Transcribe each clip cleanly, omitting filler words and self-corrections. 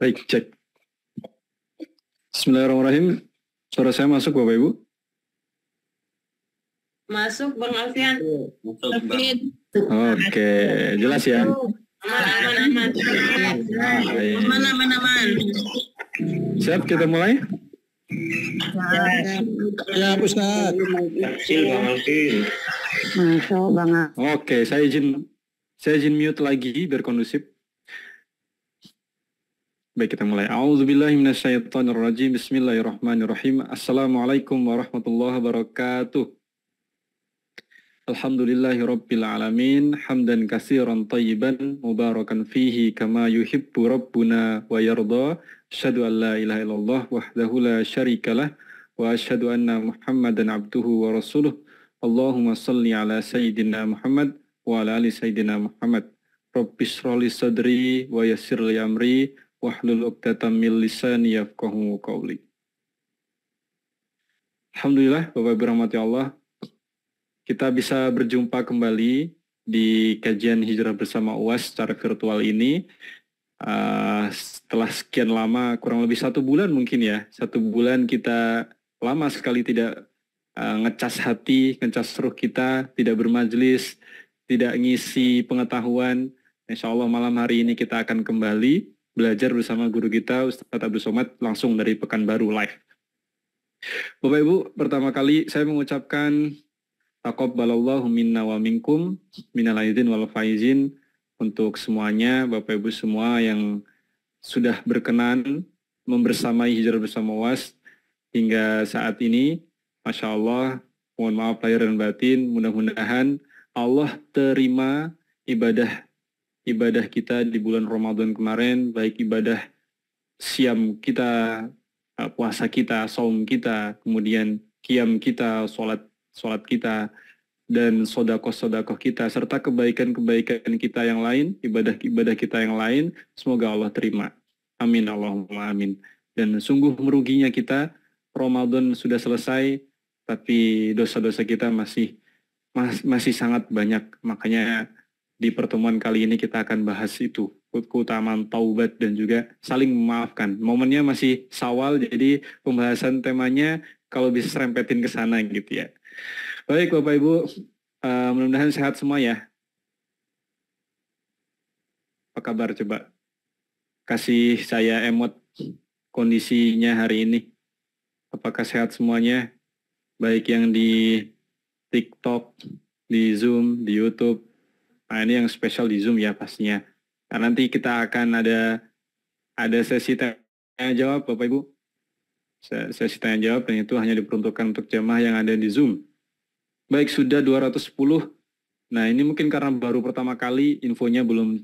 Baik, cek. Bismillahirrahmanirrahim. Suara saya masuk, Bapak Ibu? Masuk, Bang Alfian. Oke, jelas ya? Aman. Aman. Siap, kita mulai? Ya, Ustaz. Masuk, Bang. Oke, saya izin mute lagi biar kondusif. Baik, kita mulai. A'udzubillahi minasyaitonirrajim. Bismillahirrahmanirrahim. Assalamualaikum warahmatullahi wabarakatuh. Alhamdulillahi rabbil alamin. Hamdan katsiran thayyiban mubarakan fihi kama yuhibbu rabbuna wa yarda. Asyhadu an la ilaha illallah wahdahu la syarikalah wa asyhadu anna Muhammadan abduhu wa rasuluh. Allahumma salli ala sayyidina Muhammad wa ala ali sayyidina Muhammad. Rabbis shrah li sadri wa yassir li amri wahlul 'uqdatam min lisani yafqahu qawli. Alhamdulillah, Bapak Ibu rahmati Allah, kita bisa berjumpa kembali di kajian Hijrah Bersama UAS secara virtual ini. Setelah sekian lama, kurang lebih 1 bulan mungkin ya, 1 bulan kita lama sekali tidak ngecas hati, ngecas ruh kita, tidak bermajelis, tidak ngisi pengetahuan. Insya Allah malam hari ini kita akan kembali belajar bersama guru kita Ustadz Abdul Somad langsung dari Pekanbaru live. Bapak Ibu, pertama kali saya mengucapkan taqabbalallahu minna wa minkum minal aidin wal faizin untuk semuanya, Bapak Ibu semua yang sudah berkenan membersamai Hijrah Bersama UAS hingga saat ini. Masya Allah, mohon maaf lahir dan batin, mudah-mudahan Allah terima ibadah kita di bulan Ramadan kemarin, baik ibadah siam kita, puasa kita, saum kita, kemudian qiyam kita, sholat kita, dan sodakoh kita, serta kebaikan kita yang lain, ibadah kita yang lain, semoga Allah terima. Amin, Allahumma amin. Dan sungguh meruginya kita, Ramadan sudah selesai, tapi dosa-dosa kita masih sangat banyak. Makanya di pertemuan kali ini kita akan bahas itu, keutamaan taubat dan juga saling memaafkan. Momennya masih Syawal, jadi pembahasan temanya kalau bisa serempetin ke sana gitu ya. Baik Bapak Ibu, mudah-mudahan sehat semua ya. Apa kabar coba? Kasih saya emot kondisinya hari ini. Apakah sehat semuanya? Baik yang di TikTok, di Zoom, di YouTube. Nah ini yang spesial di Zoom ya pastinya. Nah, nanti kita akan ada sesi tanya jawab Bapak Ibu. Sesi tanya jawab dan itu hanya diperuntukkan untuk jamaah yang ada di Zoom. Baik, sudah 210. Nah ini mungkin karena baru pertama kali infonya belum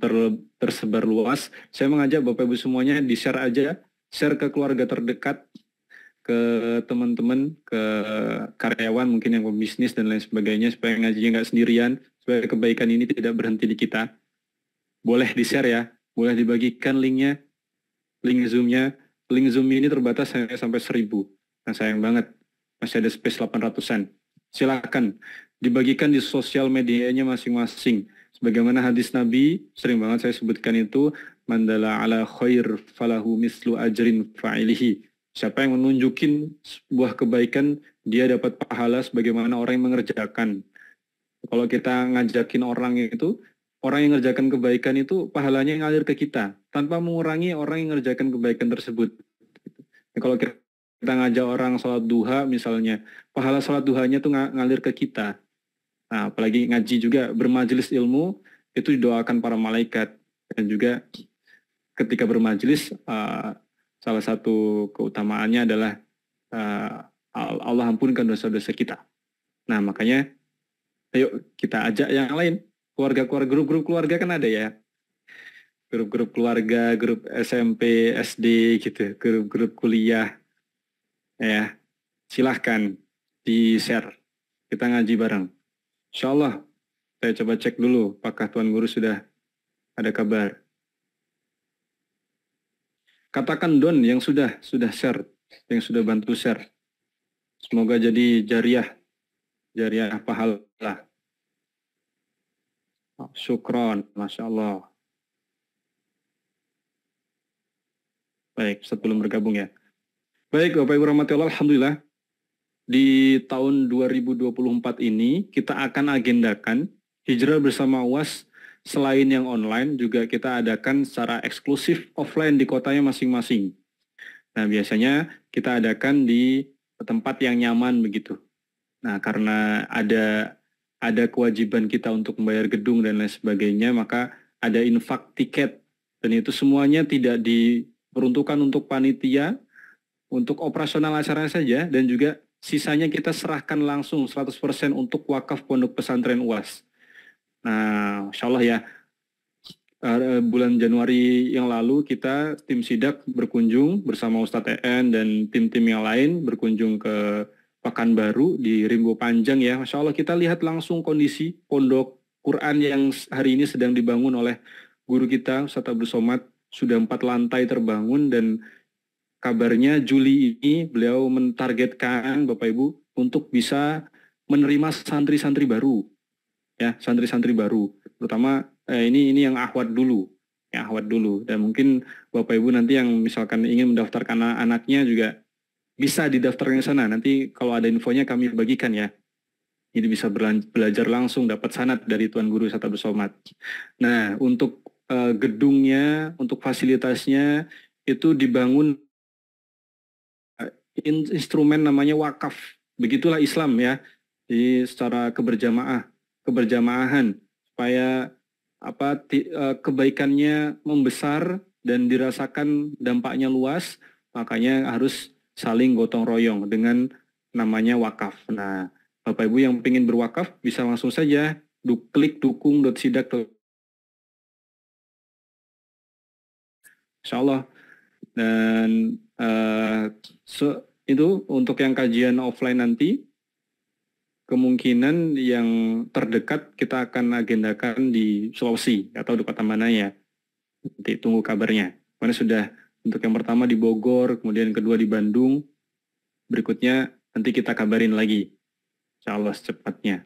tersebar luas. Saya mengajak Bapak Ibu semuanya di-share aja. Share ke keluarga terdekat, ke teman-teman, ke karyawan mungkin yang pembisnis dan lain sebagainya, supaya ngajinya nggak sendirian, supaya kebaikan ini tidak berhenti di kita. Boleh di-share ya, boleh dibagikan linknya, link Zoom-nya. Link Zoom ini terbatas sampai 1000. Nah sayang banget, masih ada space 800-an. Silakan dibagikan di sosial medianya masing-masing. Sebagaimana hadis Nabi, sering banget saya sebutkan itu, mandala ala khair falahu mislu ajrin fa'ilihi. Siapa yang menunjukin sebuah kebaikan, dia dapat pahala sebagaimana orang yang mengerjakan. Kalau kita ngajakin orang yang ngerjakan kebaikan itu pahalanya ngalir ke kita, tanpa mengurangi orang yang ngerjakan kebaikan tersebut. Kalau kita ngajak orang sholat duha misalnya, pahala sholat duhanya itu ngalir ke kita. Nah, apalagi ngaji juga, bermajelis ilmu, itu didoakan para malaikat. Dan juga ketika bermajelis, salah satu keutamaannya adalah Allah ampunkan dosa-dosa kita. Nah makanya ayo kita ajak yang lain, grup-grup keluarga kan ada ya, grup-grup keluarga, grup SMP, SD gitu, grup-grup kuliah ya, silahkan di-share, kita ngaji bareng. Insya Allah saya coba cek dulu apakah Tuan Guru sudah ada kabar. Katakan don yang sudah share, yang sudah bantu share. Semoga jadi jariah pahala. Syukron, Masya Allah. Baik, Ustaz belum bergabung ya. Baik, Bapak Ibu rahmati Allah, alhamdulillah di tahun 2024 ini kita akan agendakan hijrah bersama UAS selain yang online juga kita adakan secara eksklusif offline di kotanya masing-masing. Nah, biasanya kita adakan di tempat yang nyaman begitu. Nah, karena ada kewajiban kita untuk membayar gedung dan lain sebagainya, maka ada infak tiket dan itu semuanya tidak diperuntukkan untuk panitia, untuk operasional acaranya saja dan juga sisanya kita serahkan langsung 100% untuk wakaf Pondok Pesantren UAS. Nah, insya Allah ya, bulan Januari yang lalu kita tim Sidak berkunjung bersama Ustadz EN dan tim-tim yang lain berkunjung ke Pekanbaru di Rimbo Panjang ya. Masya Allah kita lihat langsung kondisi pondok Quran yang hari ini sedang dibangun oleh guru kita Ustadz Abdul Somad. Sudah 4 lantai terbangun dan kabarnya Juli ini beliau mentargetkan Bapak Ibu untuk bisa menerima santri-santri baru. Ya, santri-santri baru. Terutama ini yang ahwat dulu. Ya, ahwat dulu. Dan mungkin Bapak Ibu nanti yang misalkan ingin mendaftarkan anaknya juga bisa didaftarkan ke sana. Nanti kalau ada infonya kami bagikan ya. Jadi bisa belajar langsung dapat sanad dari Tuan Guru Ustadz Abdul Somad. Nah, untuk gedungnya, untuk fasilitasnya itu dibangun instrumen namanya wakaf. Begitulah Islam ya. Jadi secara keberjamaah, supaya kebaikannya membesar dan dirasakan dampaknya luas, makanya harus saling gotong royong dengan namanya wakaf. Nah, Bapak Ibu yang ingin berwakaf bisa langsung saja klik dukung.sidak. Insya Allah. Dan itu untuk yang kajian offline nanti, kemungkinan yang terdekat kita akan agendakan di Sulawesi atau di kota mana ya. Nanti tunggu kabarnya. Karena sudah untuk yang pertama di Bogor, kemudian yang kedua di Bandung. Berikutnya nanti kita kabarin lagi. Insya Allah secepatnya.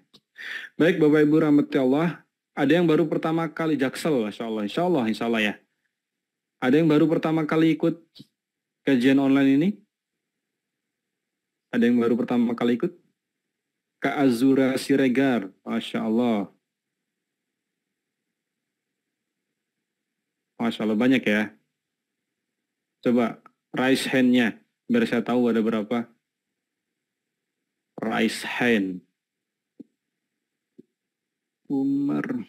Baik Bapak Ibu rahmati Allah, ada yang baru pertama kali Jaksel, insya Allah ya. Ada yang baru pertama kali ikut kajian online ini? Ada yang baru pertama kali ikut? Kak Azura Siregar, Masya Allah. Masya Allah, banyak ya. Coba raise hand-nya, biar saya tahu ada berapa. Raise hand. Umar.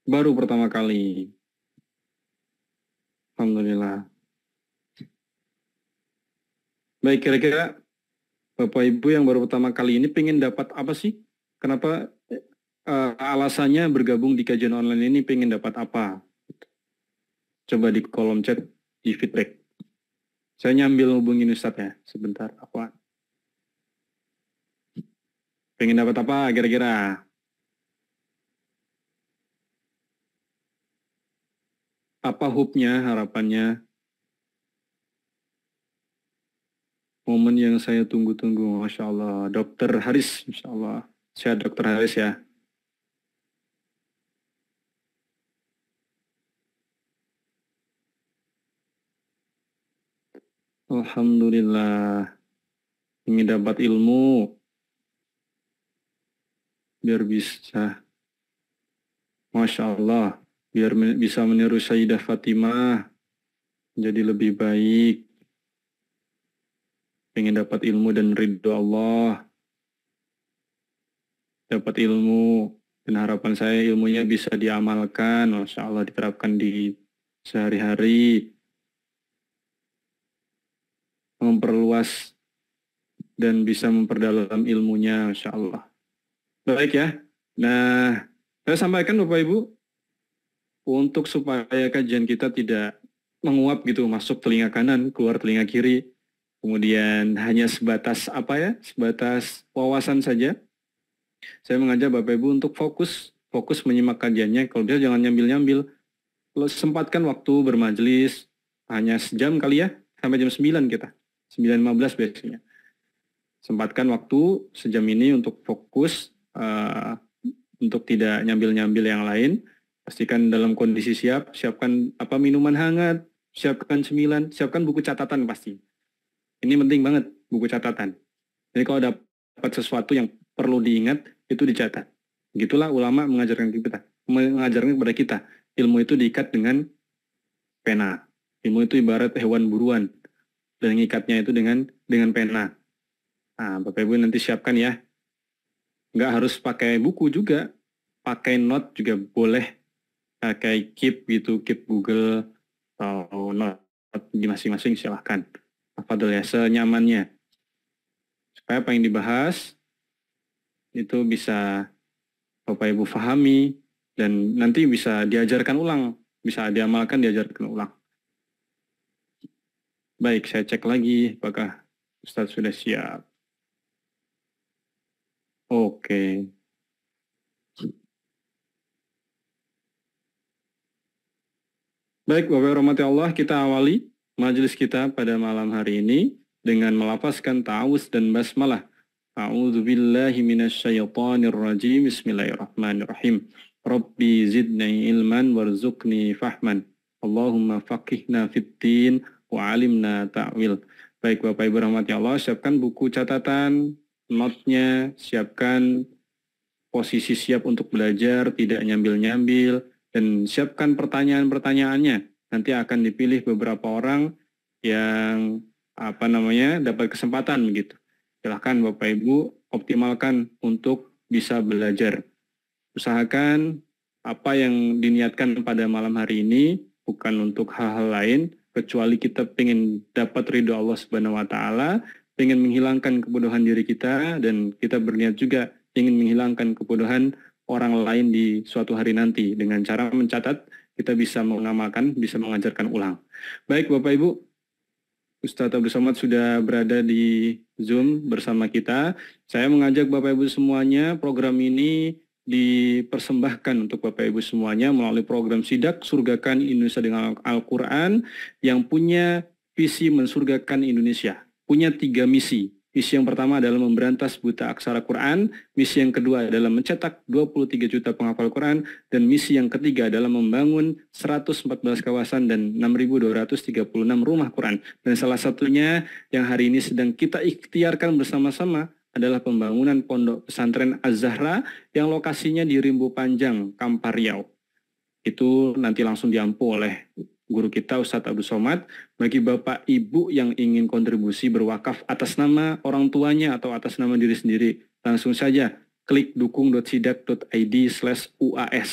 Baru pertama kali. Alhamdulillah. Baik, kira-kira Bapak Ibu yang baru pertama kali ini pengen dapat apa sih? Kenapa alasannya bergabung di kajian online ini pengen dapat apa? Coba di kolom chat, di feedback. Saya nyambil hubungin Ustadz ya, sebentar. Pengen dapat apa kira-kira? Apa hubnya, harapannya? Momen yang saya tunggu-tunggu, Masya Allah. Dokter Haris, Masya Allah. Saya Dokter Haris ya. Alhamdulillah. Ingin dapat ilmu. Biar bisa. Masya Allah. Biar bisa meniru Sayyidah Fatimah. Jadi lebih baik. Pengen dapat ilmu dan ridho Allah. Dapat ilmu. Dan harapan saya ilmunya bisa diamalkan. Masya Allah diterapkan di sehari-hari. Memperluas dan bisa memperdalam ilmunya, Masya Allah. Baik ya. Nah, saya sampaikan Bapak Ibu, untuk supaya kajian kita tidak menguap gitu, masuk telinga kanan, keluar telinga kiri, kemudian hanya sebatas sebatas wawasan saja. Saya mengajak Bapak Ibu untuk fokus menyimak kajiannya. Kalau dia jangan nyambil-nyambil. Kalau sempatkan waktu bermajelis, hanya sejam kali ya, sampai jam 9 kita. 9.15 biasanya. Sempatkan waktu sejam ini untuk fokus, untuk tidak nyambil-nyambil yang lain. Pastikan dalam kondisi siap, siapkan minuman hangat, siapkan cemilan, siapkan buku catatan pasti. Ini penting banget, buku catatan. Jadi kalau dapat sesuatu yang perlu diingat, itu dicatat. Begitulah ulama mengajarkan kepada kita. Ilmu itu diikat dengan pena. Ilmu itu ibarat hewan buruan. Dan ngikatnya itu dengan pena. Nah, Bapak Ibu nanti siapkan ya. Nggak harus pakai buku juga. Pakai note juga boleh. Pakai Keep gitu, Keep Google atau note di masing-masing silahkan. Fadhil ya, senyamannya. Supaya apa yang dibahas itu bisa Bapak Ibu pahami dan nanti bisa diajarkan ulang. Bisa diamalkan, diajarkan ulang. Baik, saya cek lagi apakah Ustadz sudah siap. Oke. Baik, Bapak rahmati Allah, kita awali majelis kita pada malam hari ini dengan melafazkan ta'awuz dan basmalah. A'udzu billahi minasyaitonir rajim. Bismillahirrahmanirrahim. Rabbi zidni ilman warzuqni fahman. Allahumma faqihna fid-din wa 'alimna ta'wil. Baik Bapak Ibu rahmati Allah, siapkan buku catatan, notnya, siapkan posisi siap untuk belajar, tidak nyambil-nyambil, dan siapkan pertanyaan-pertanyaannya. Nanti akan dipilih beberapa orang yang dapat kesempatan begitu. Silahkan Bapak Ibu optimalkan untuk bisa belajar. Usahakan apa yang diniatkan pada malam hari ini bukan untuk hal-hal lain, kecuali kita ingin dapat ridho Allah Subhanahu wa Ta'ala, ingin menghilangkan kebodohan diri kita, dan kita berniat juga ingin menghilangkan kebodohan orang lain di suatu hari nanti. Dengan cara mencatat, kita bisa mengamalkan, bisa mengajarkan ulang. Baik Bapak Ibu, Ustadz Abdul Somad sudah berada di Zoom bersama kita. Saya mengajak Bapak Ibu semuanya, program ini dipersembahkan untuk Bapak Ibu semuanya melalui program Sidak Surgakan Indonesia dengan Al-Quran yang punya visi mensurgakan Indonesia. Punya 3 misi. Misi yang pertama adalah memberantas buta aksara Quran, misi yang kedua adalah mencetak 23 juta penghafal Quran, dan misi yang ketiga adalah membangun 114 kawasan dan 6.236 rumah Quran. Dan salah satunya yang hari ini sedang kita ikhtiarkan bersama-sama adalah pembangunan Pondok Pesantren Az-Zahra yang lokasinya di Rimbu Panjang, Kampar Riau. Itu nanti langsung diampu oleh guru kita Ustadz Abdul Somad. Bagi Bapak Ibu yang ingin kontribusi berwakaf atas nama orang tuanya atau atas nama diri sendiri, langsung saja klik dukung.sidak.id/UAS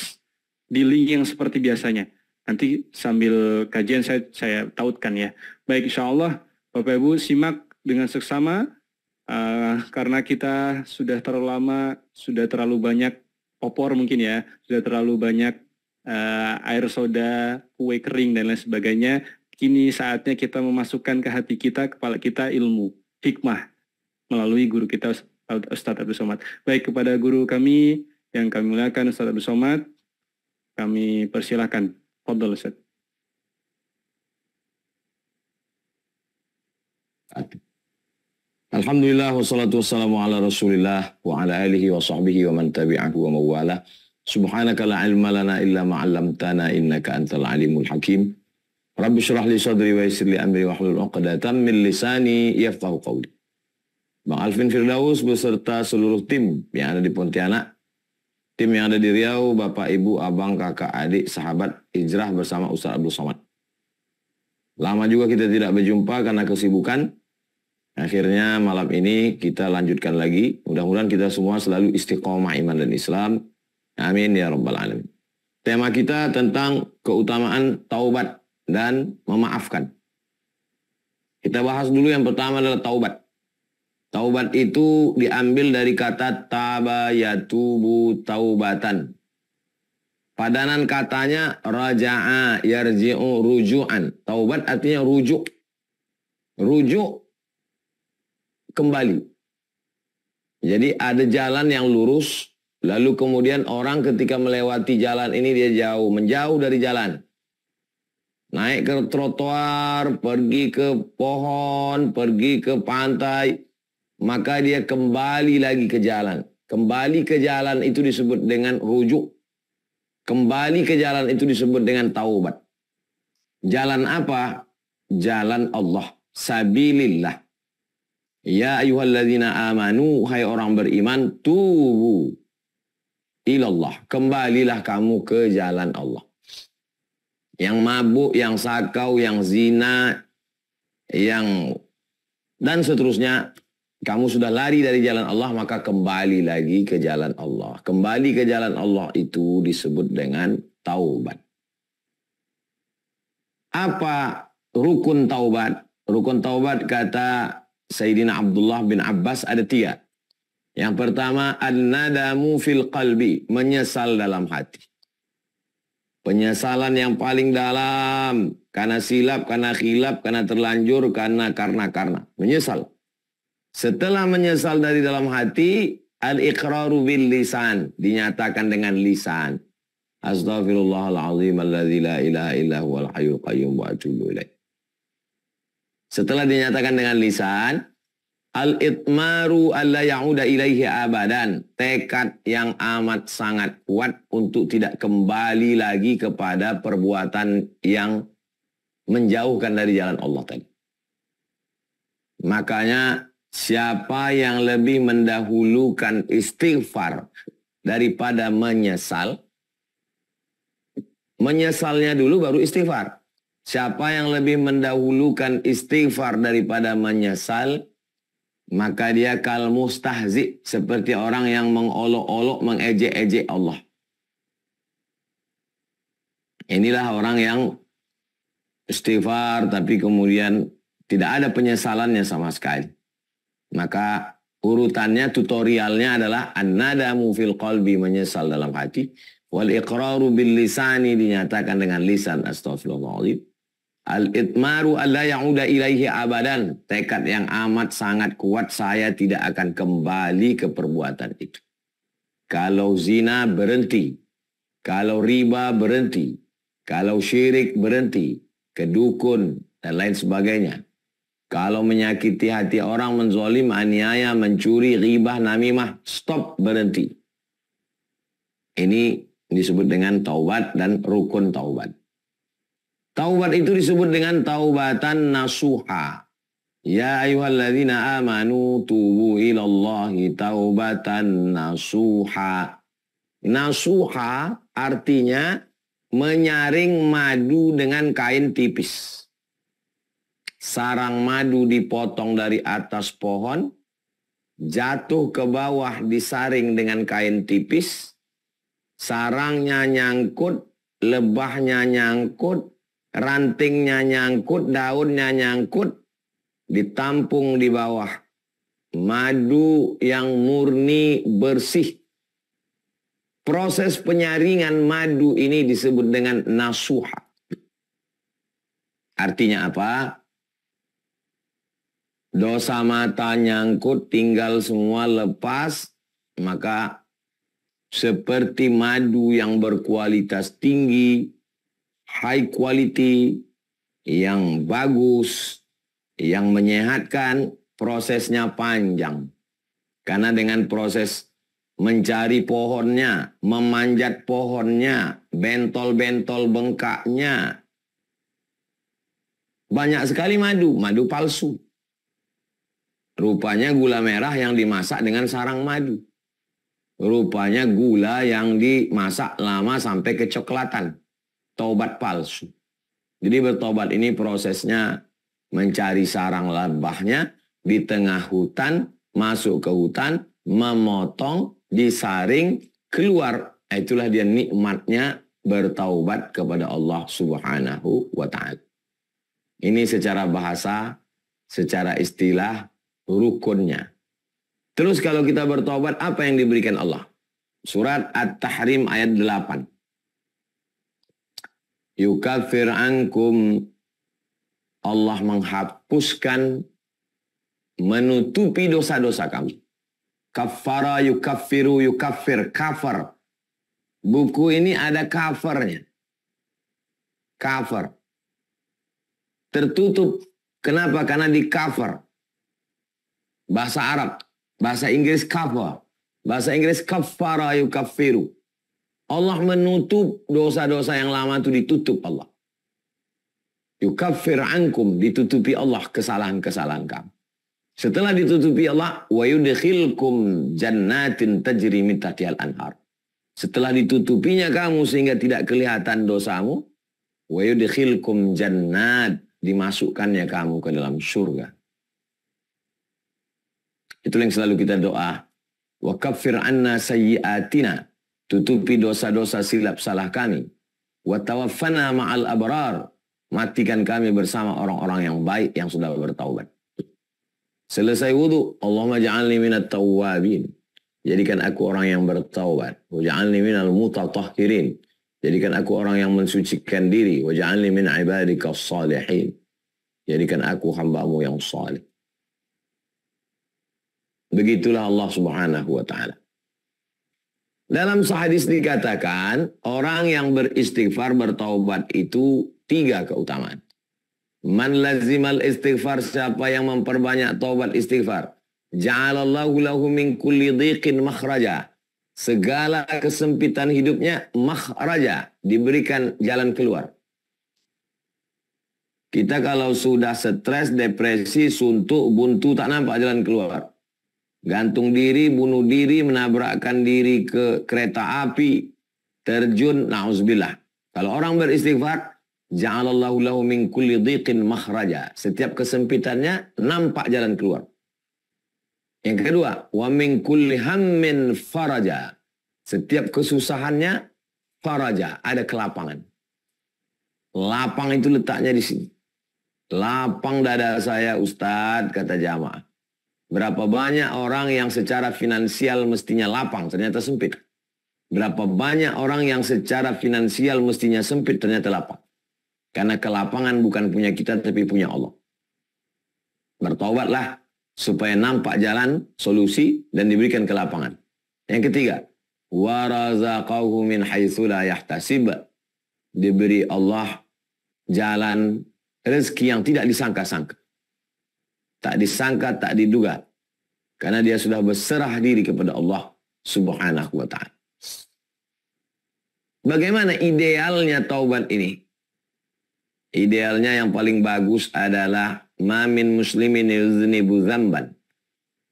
di link yang seperti biasanya. Nanti sambil kajian saya tautkan ya. Baik, insya Allah Bapak Ibu simak dengan seksama. Karena kita sudah terlalu lama, sudah terlalu banyak opor mungkin ya, sudah terlalu banyak air soda, kue kering dan lain sebagainya. Kini saatnya kita memasukkan ke hati kita, kepala kita ilmu, hikmah melalui guru kita Ustadz Abdul Somad. Baik, kepada guru kami yang kami muliakan Ustadz Abdul Somad, kami persilahkan. Fadhol Ustadz. Alhamdulillah wassalatu wassalamu ala Rasulillah wa ala alihi wa sahbihi wa man tabi'ahu wa mawala. Subhanaka la ilma lana illa ma 'allamtana innaka antal alimul hakim. Rabbi shrah li sadri wa yassir li amri wa hlul 'uqdatam min lisani yafqahu qawli. Bang Alvin Firdaus beserta seluruh tim yang ada di Pontianak, tim yang ada di Riau, Bapak, Ibu, Abang, Kakak, Adik, sahabat hijrah bersama Ustadz Abdul Somad. Lama juga kita tidak berjumpa karena kesibukan. Akhirnya malam ini kita lanjutkan lagi. Mudah-mudahan kita semua selalu istiqomah iman dan Islam. Amin ya rabbal alamin. Tema kita tentang keutamaan taubat dan memaafkan. Kita bahas dulu yang pertama adalah taubat. Taubat itu diambil dari kata taba yatubu taubatan. Padanan katanya raja'a yarji'u ruju'an. Taubat artinya rujuk. Rujuk kembali. Jadi ada jalan yang lurus, lalu kemudian orang ketika melewati jalan ini dia menjauh dari jalan. Naik ke trotoar, pergi ke pohon, pergi ke pantai, maka dia kembali lagi ke jalan. Kembali ke jalan itu disebut dengan rujuk. Kembali ke jalan itu disebut dengan taubat. Jalan apa? Jalan Allah. Sabilillah. Ya ayyuhalladzina amanu, hai orang beriman, tubu ilallah. Kembalilah kamu ke jalan Allah. Yang mabuk, yang sakau, yang zina, dan seterusnya, kamu sudah lari dari jalan Allah, maka kembali lagi ke jalan Allah. Kembali ke jalan Allah itu disebut dengan taubat. Apa rukun taubat? Rukun taubat kata Sayyidina Abdullah bin Abbas ada 3. Yang pertama, an-nadamu fil qalbi, menyesal dalam hati. Penyesalan yang paling dalam, karena silap, karena khilaf, karena terlanjur, karena. Menyesal. Setelah menyesal dari dalam hati, al-iqraru bil lisan, dinyatakan dengan lisan. Astaghfirullahaladzim alladzi la ilaha illa huwal hayyul qayyum wa atubu ilaih. Setelah dinyatakan dengan lisan, al-itmaru alla ya'uda ilaihi abadan, tekad yang amat sangat kuat untuk tidak kembali lagi kepada perbuatan yang menjauhkan dari jalan Allah tadi. Makanya siapa yang lebih mendahulukan istighfar daripada menyesal, menyesalnya dulu baru istighfar. Siapa yang lebih mendahulukan istighfar daripada menyesal, maka dia kal mustahzi, seperti orang yang mengolok-olok, mengejek-ejek Allah. Inilah orang yang istighfar tapi kemudian tidak ada penyesalannya sama sekali. Maka urutannya, tutorialnya adalah an-nadamu fil qalbi, menyesal dalam hati, wal iqraru bil lisani, dinyatakan dengan lisan, astaghfirullahaladzim. Al-itmaru alla ya'uda ilaihi abadan, tekad yang amat sangat kuat, saya tidak akan kembali ke perbuatan itu. Kalau zina berhenti, kalau riba berhenti, kalau syirik berhenti, kedukun dan lain sebagainya. Kalau menyakiti hati orang, menzolim, aniaya, mencuri, ghibah, namimah, stop, berhenti. Ini disebut dengan taubat dan rukun taubat. Taubat itu disebut dengan taubatan nasuha. Ya ayyuhalladzina amanu tubu ilallahi taubatan nasuha. Nasuha artinya menyaring madu dengan kain tipis. Sarang madu dipotong dari atas pohon, jatuh ke bawah disaring dengan kain tipis, sarangnya nyangkut, lebahnya nyangkut, rantingnya nyangkut, daunnya nyangkut, ditampung di bawah. Madu yang murni bersih. Proses penyaringan madu ini disebut dengan nasuha. Artinya apa? Dosa mata nyangkut, tinggal semua lepas, maka seperti madu yang berkualitas tinggi, high quality, yang bagus, yang menyehatkan, prosesnya panjang. Karena dengan proses mencari pohonnya, memanjat pohonnya, bentol-bentol bengkaknya, banyak sekali madu palsu. Rupanya gula merah yang dimasak dengan sarang madu. Rupanya gula yang dimasak lama sampai kecoklatan. Taubat palsu. Jadi bertobat ini prosesnya mencari sarang lebahnya di tengah hutan, masuk ke hutan, memotong, disaring, keluar. Itulah dia nikmatnya bertaubat kepada Allah Subhanahu wa ta'ala. Ini secara bahasa, secara istilah, rukunnya. Terus kalau kita bertobat, apa yang diberikan Allah? Surat At-Tahrim ayat 8. Yukaffir ankum, Allah menghapuskan, menutupi dosa-dosa kamu. Kaffara yukaffiru yukaffir, cover. Buku ini ada covernya. Cover. Tertutup. Kenapa? Karena di cover. Bahasa Arab. Bahasa Inggris cover. Bahasa Inggris kaffara yukaffiru. Allah menutup dosa-dosa yang lama itu, ditutup Allah. Yukaffir ankum, ditutupi Allah kesalahan-kesalahan kamu. Setelah ditutupi Allah, wa yudkhilkum jannatin tajri min tahtihal anhar. Setelah ditutupinya kamu sehingga tidak kelihatan dosamu, wa yudkhilkum jannat, dimasukkannya kamu ke dalam surga. Itu yang selalu kita doa. Wa kaffir anna sayyiatina, tutupi dosa-dosa silap salah kami. Wa tawaffana ma'al abrar, matikan kami bersama orang-orang yang baik yang sudah bertaubat. Selesai wudu, Allahumma ja'alni minat tawwabin, jadikan aku orang yang bertaubat. Wa ja'alni minal mutatahhirin, jadikan aku orang yang mensucikan diri. Wa ja'alni min ibadika salihin, jadikan aku hamba-Mu yang salih. Begitulah Allah Subhanahu wa ta'ala. Dalam hadis dikatakan, orang yang beristighfar, bertaubat itu 3 keutamaan. Man lazimal istighfar, siapa yang memperbanyak taubat istighfar, ja'alallahu lahu min kulli dhiqin makhraja. Segala kesempitan hidupnya makhraja, diberikan jalan keluar. Kita kalau sudah stres, depresi, suntuk, buntu, tak nampak jalan keluar. Gantung diri, bunuh diri, menabrakkan diri ke kereta api, terjun, na'udzubillah. Kalau orang beristighfar, ja'alallahu lahu min kulli dhiqin makhraja. Setiap kesempitannya nampak jalan keluar. Yang kedua, wa min kulli hammin faraja. Setiap kesusahannya faraja, ada kelapangan. Lapang itu letaknya di sini. Lapang dada saya, Ustadz, kata jamaah. Berapa banyak orang yang secara finansial mestinya lapang, ternyata sempit. Berapa banyak orang yang secara finansial mestinya sempit, ternyata lapang. Karena kelapangan bukan punya kita, tapi punya Allah. Bertobatlah supaya nampak jalan, solusi, dan diberikan kelapangan. Yang ketiga, warazaqahu min haitsu la yahtasib. Diberi Allah jalan rezeki yang tidak disangka-sangka. Tak disangka, tak diduga. Karena dia sudah berserah diri kepada Allah Subhanahu wa ta'ala. Bagaimana idealnya taubat ini? Idealnya yang paling bagus adalah ma min muslimin yuznibu dzamban,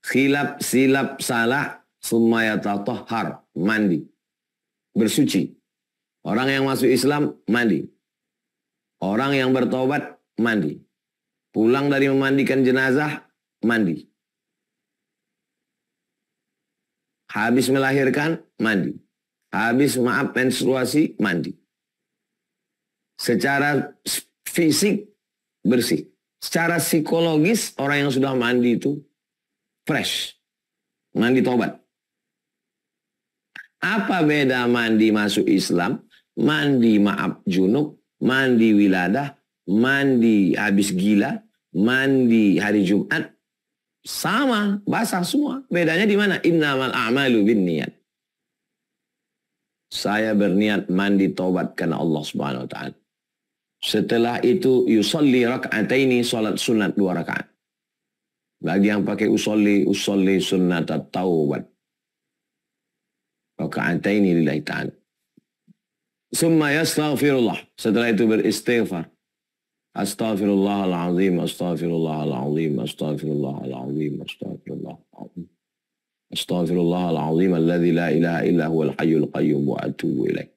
khilaf silap salah, summa yatatahhar, mandi, bersuci. Orang yang masuk Islam mandi. Orang yang bertaubat mandi. Pulang dari memandikan jenazah, mandi. Habis melahirkan, mandi. Habis menstruasi, mandi. Secara fisik, bersih. Secara psikologis, orang yang sudah mandi itu fresh. Mandi taubat. Apa beda mandi masuk Islam, mandi junub, mandi wiladah, mandi habis gila, mandi hari Jumat, sama, basah semua. Bedanya di mana? Innamal a'malu binniyat. Saya berniat mandi taubat karena Allah Subhanahu wa ta'ala. Setelah itu yusalli raka'ataini, salat sunat 2 rakaat. Bagi yang pakai usolli sunnat taubat. Raka'ataini lillahi ta'ala. Summa yastaghfirullah. Setelah itu beristighfar. Astaghfirullahaladzim, astaghfirullahaladzim, astaghfirullahaladzim, astaghfirullahaladzim. Astaghfirullahaladzim, alladzi la ilaha illa huwal hayyul qayyum wa atubu ilaih.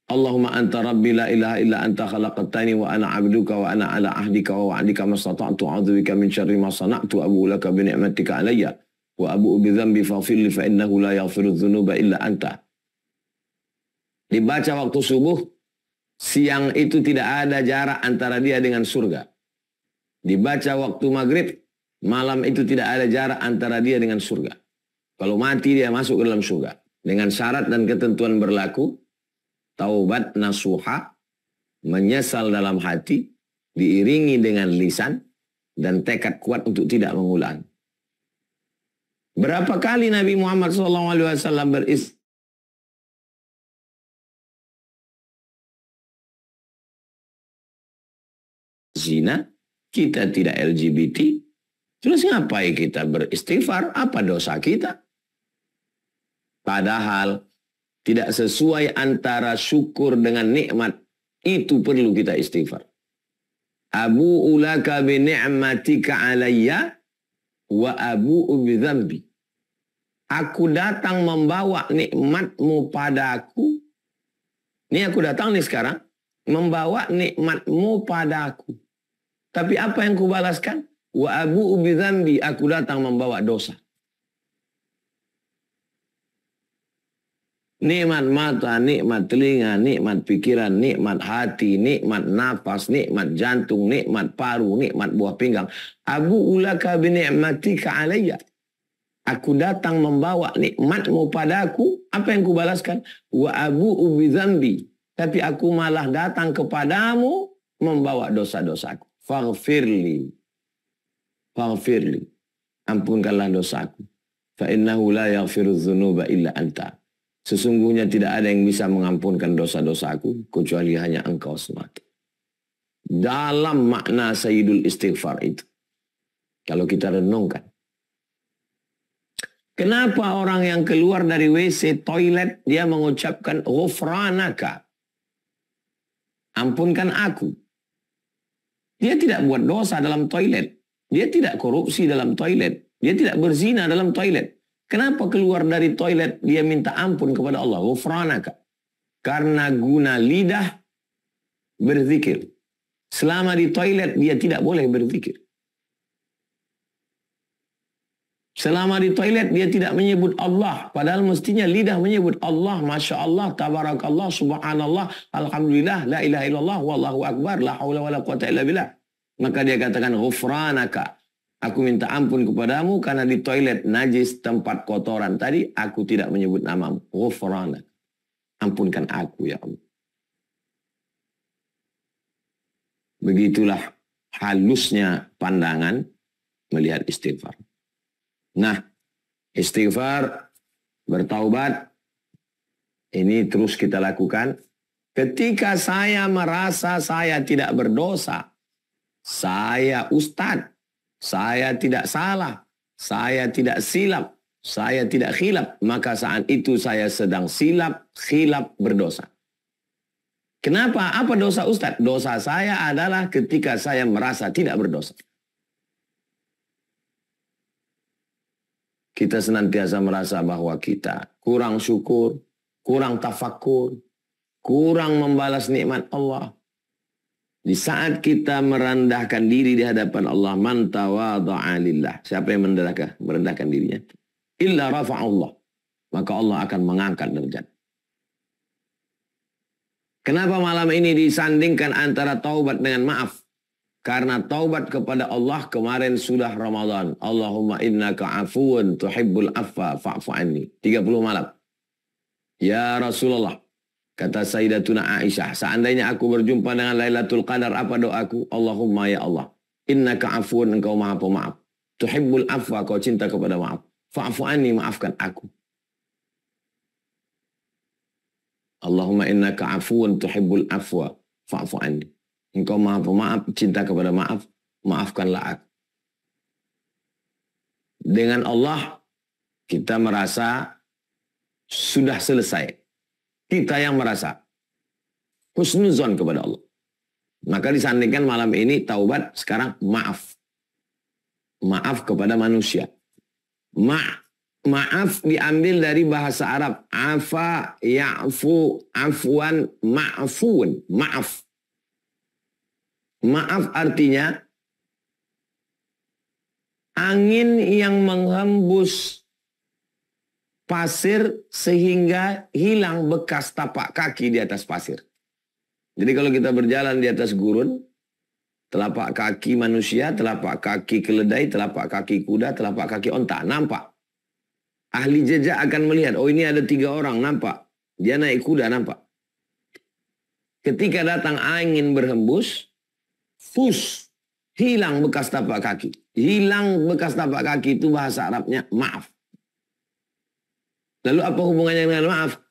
Allahumma anta rabbi la ilaha illa anta khalaqtani wa ana abduka wa ana ala ahdika wa wa'dika mastata'tu a'udzubika min syarri ma sana'tu abu'u laka bi ni'matika alayya wa abu'u bi dhanbi faghfir li fa innahu la yaghfiru dzunuba illa anta. Dibaca waktu subuh, siang itu tidak ada jarak antara dia dengan surga. Dibaca waktu maghrib, malam itu tidak ada jarak antara dia dengan surga. Kalau mati dia masuk ke dalam surga. Dengan syarat dan ketentuan berlaku, taubat nasuha, menyesal dalam hati, diiringi dengan lisan, dan tekad kuat untuk tidak mengulang. Berapa kali Nabi Muhammad SAW zina, kita tidak LGBT, terus ngapain kita beristighfar? Apa dosa kita? Padahal tidak sesuai antara syukur dengan nikmat. Itu perlu kita istighfar. Abu'u laka bi ni'matika alayya wa abu'u bi dzambi. Aku datang membawa nikmatmu padaku. Ini aku datang nih sekarang. Membawa nikmatmu padaku. Tapi apa yang kubalaskan? Wa abu'u bi dzambi. Aku datang membawa dosa. Nikmat mata, nikmat telinga, nikmat pikiran, nikmat hati, nikmat nafas, nikmat jantung, nikmat paru, nikmat buah pinggang. Abu'u laka bi ni'matika alayya. Aku datang membawa nikmatmu padaku. Apa yang kubalaskan? Wa abu'u bi dzambi. Tapi aku malah datang kepadamu membawa dosa-dosaku. Faghfirli. Faghfirli. Ampunkanlah dosaku. Fa innahu la yaghfiru dzunuba illa anta. Sesungguhnya tidak ada yang bisa mengampunkan dosa-dosaku kecuali hanya engkau semata. Dalam makna Sayyidul Istighfar itu. Kalau kita renungkan. Kenapa orang yang keluar dari WC toilet dia mengucapkan ghufranaka? Ampunkan aku. Dia tidak buat dosa dalam toilet. Dia tidak korupsi dalam toilet. Dia tidak berzina dalam toilet. Kenapa keluar dari toilet dia minta ampun kepada Allah? Ghufranaka. Karena guna lidah berzikir. Selama di toilet dia tidak boleh berzikir. Selama di toilet dia tidak menyebut Allah. Padahal mestinya lidah menyebut Allah. Masya Allah, tabarakallah, subhanallah, alhamdulillah, la ilaha illallah, wallahu akbar, la hawla wa la quwata illa billah. Maka dia katakan ghufranaka. Aku minta ampun kepadamu karena di toilet najis tempat kotoran tadi aku tidak menyebut namamu. Ghufranak. Ampunkan aku ya Allah. Begitulah halusnya pandangan melihat istighfar. Nah, istighfar, bertaubat, ini terus kita lakukan. Ketika saya merasa saya tidak berdosa, saya ustadz, saya tidak salah, saya tidak silap, saya tidak khilaf, maka saat itu saya sedang silap, khilaf, berdosa. Kenapa? Apa dosa Ustadz? Dosa saya adalah ketika saya merasa tidak berdosa. Kita senantiasa merasa bahwa kita kurang syukur, kurang tafakur, kurang membalas nikmat Allah. Di saat kita merendahkan diri di hadapan Allah, man tawadha'a lillah. Siapa yang merendahkan dirinya? Illa rafa'allah. Maka Allah akan mengangkat derajat. Kenapa malam ini disandingkan antara taubat dengan maaf? Karena taubat kepada Allah kemarin sudah Ramadan. Allahumma innaka afuun tuhibbul afwa fa'fu anni. 30 malam. Ya Rasulullah. Kata Sayyidatuna Aisyah, seandainya aku berjumpa dengan Lailatul Qadar, apa doaku? Allahumma ya Allah, innaka afuun, engkau maha pemaaf. Tuhibbul afwa, kau cinta kepada maaf. Fa'fu anni, maafkan aku. Allahumma innaka afuun, tuhibbul afwa, fa'fu anni. Engkau maha pemaaf, cinta kepada maaf, maafkanlah aku. Dengan Allah, kita merasa sudah selesai. Kita yang merasa husnuzon kepada Allah. Maka disandingkan malam ini taubat, sekarang maaf. Maaf kepada manusia. Maaf diambil dari bahasa Arab. Afa, ya'fu, afwan, ma'fun. Maaf. Maaf artinya angin yang menghembus pasir sehingga hilang bekas tapak kaki di atas pasir. Jadi kalau kita berjalan di atas gurun, telapak kaki manusia, telapak kaki keledai, telapak kaki kuda, telapak kaki onta, nampak. Ahli jejak akan melihat, oh ini ada 3 orang, nampak. Dia naik kuda, nampak. Ketika datang angin berhembus, hilang bekas tapak kaki. Hilang bekas tapak kaki itu bahasa Arabnya maaf. Lalu apa hubungannya dengan maaf?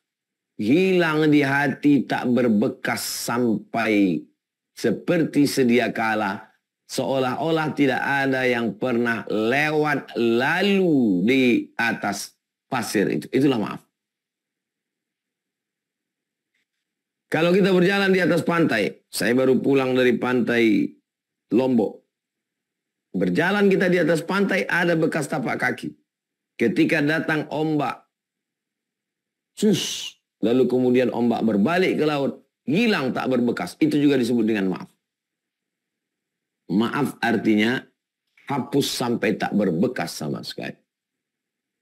Hilang di hati, tak berbekas sampai seperti sedia kala. Seolah-olah tidak ada yang pernah lewat lalu di atas pasir itu. Itulah maaf. Kalau kita berjalan di atas pantai, saya baru pulang dari pantai Lombok. Berjalan kita di atas pantai, ada bekas tapak kaki. Ketika datang ombak, lalu kemudian ombak berbalik ke laut, hilang tak berbekas. Itu juga disebut dengan maaf. Maaf artinya hapus sampai tak berbekas sama sekali.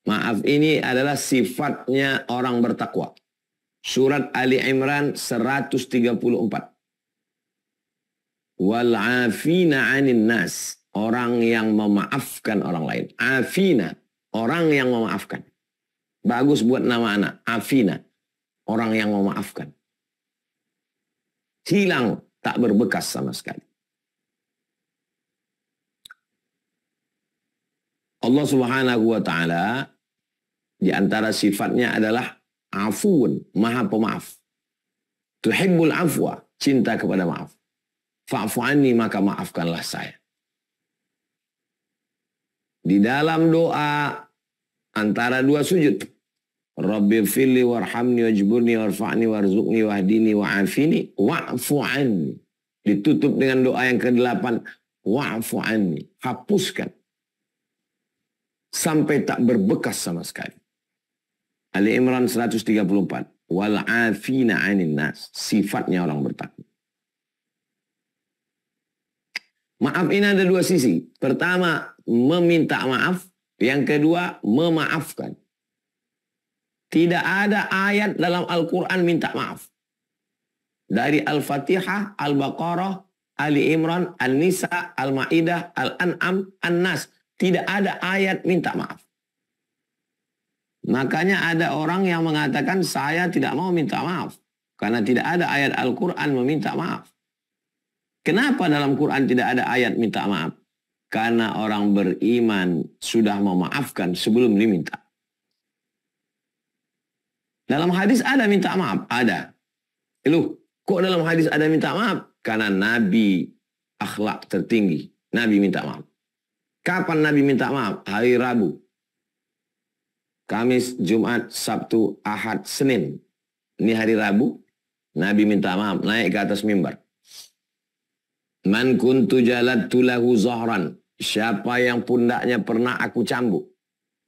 Maaf ini adalah sifatnya orang bertakwa. Surat Ali Imran 134. Wal'afina 'anin nas. Orang yang memaafkan orang lain. Afina. Orang yang memaafkan. Bagus buat nama anak. Afina. Orang yang memaafkan. Hilang. Tak berbekas sama sekali. Allah Subhanahu wa ta'ala di antara sifatnya adalah afuun, maha pemaaf. Tuhibbul afwa, cinta kepada maaf. Fa'fu anni, maka maafkanlah saya. Di dalam doa antara dua sujud, Rabbi firli warhamni wajburni warfa'ni warzuqni wahdini wa'afini wa'fu anni. Ditutup dengan doa yang ke-8, wa'fu anni, hapuskan sampai tak berbekas sama sekali. Ali Imran 134. Wal'afina 'anin nas. Sifatnya orang bertakwa. Maaf ini ada dua sisi. Pertama, meminta maaf. Yang kedua, memaafkan. Tidak ada ayat dalam Al-Quran minta maaf. Dari Al-Fatihah, Al-Baqarah, Ali Imran, An-Nisa, Al-Ma'idah, Al-An'am, An-Nas. Tidak ada ayat minta maaf. Makanya ada orang yang mengatakan saya tidak mau minta maaf. Karena tidak ada ayat Al-Quran meminta maaf. Kenapa dalam Quran tidak ada ayat minta maaf? Karena orang beriman sudah memaafkan sebelum diminta. Dalam hadis ada minta maaf? Ada. Loh, kok dalam hadis ada minta maaf? Karena Nabi akhlak tertinggi. Nabi minta maaf. Kapan Nabi minta maaf? Hari Rabu. Kamis, Jumat, Sabtu, Ahad, Senin. Ini hari Rabu. Nabi minta maaf. Naik ke atas mimbar. Man kuntu jaladtu lahu zahran. Siapa yang pundaknya pernah aku cambuk.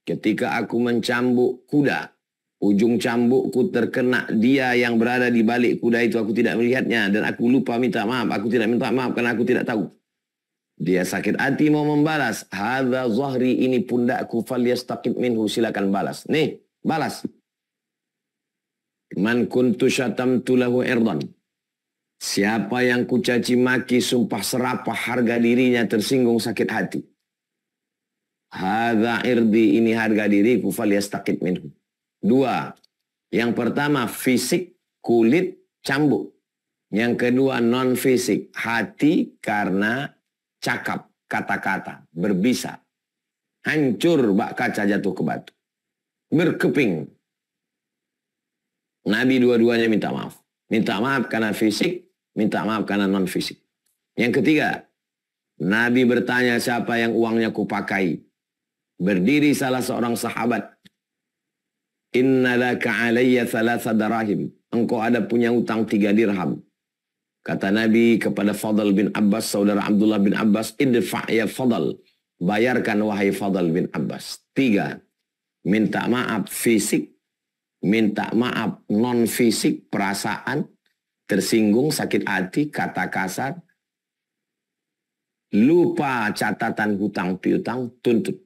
Ketika aku mencambuk kuda. Ujung cambukku terkena dia yang berada di balik kuda itu. Aku tidak melihatnya. Dan aku lupa minta maaf. Aku tidak minta maaf karena aku tidak tahu. Dia sakit hati mau membalas. Hadza zahri, ini pundakku, falyastaqim minhu, silakan balas. Nih, balas. Man kuntu syatamtu lahu irdan. Siapa yang kucaci maki, sumpah serapah, harga dirinya tersinggung, sakit hati. Hadza irdi, ini harga diriku, falyastaqim minhu. Dua. Yang pertama fisik, kulit, cambuk. Yang kedua non fisik, hati karena cakap, kata-kata, berbisa. Hancur bak kaca jatuh ke batu. Berkeping. Nabi dua-duanya minta maaf. Minta maaf karena fisik, minta maaf karena non-fisik. Yang ketiga, Nabi bertanya siapa yang uangnya kupakai. Berdiri salah seorang sahabat. Inna laka alayya thalatha darahim. Engkau ada punya utang 3 dirham. Kata Nabi kepada Fadl bin Abbas, saudara Abdullah bin Abbas, idfa' ya Fadl. Bayarkan wahai Fadl bin Abbas. 3. Minta maaf fisik, minta maaf non-fisik, perasaan, tersinggung, sakit hati, kata kasar, lupa catatan hutang piutang, tuntut.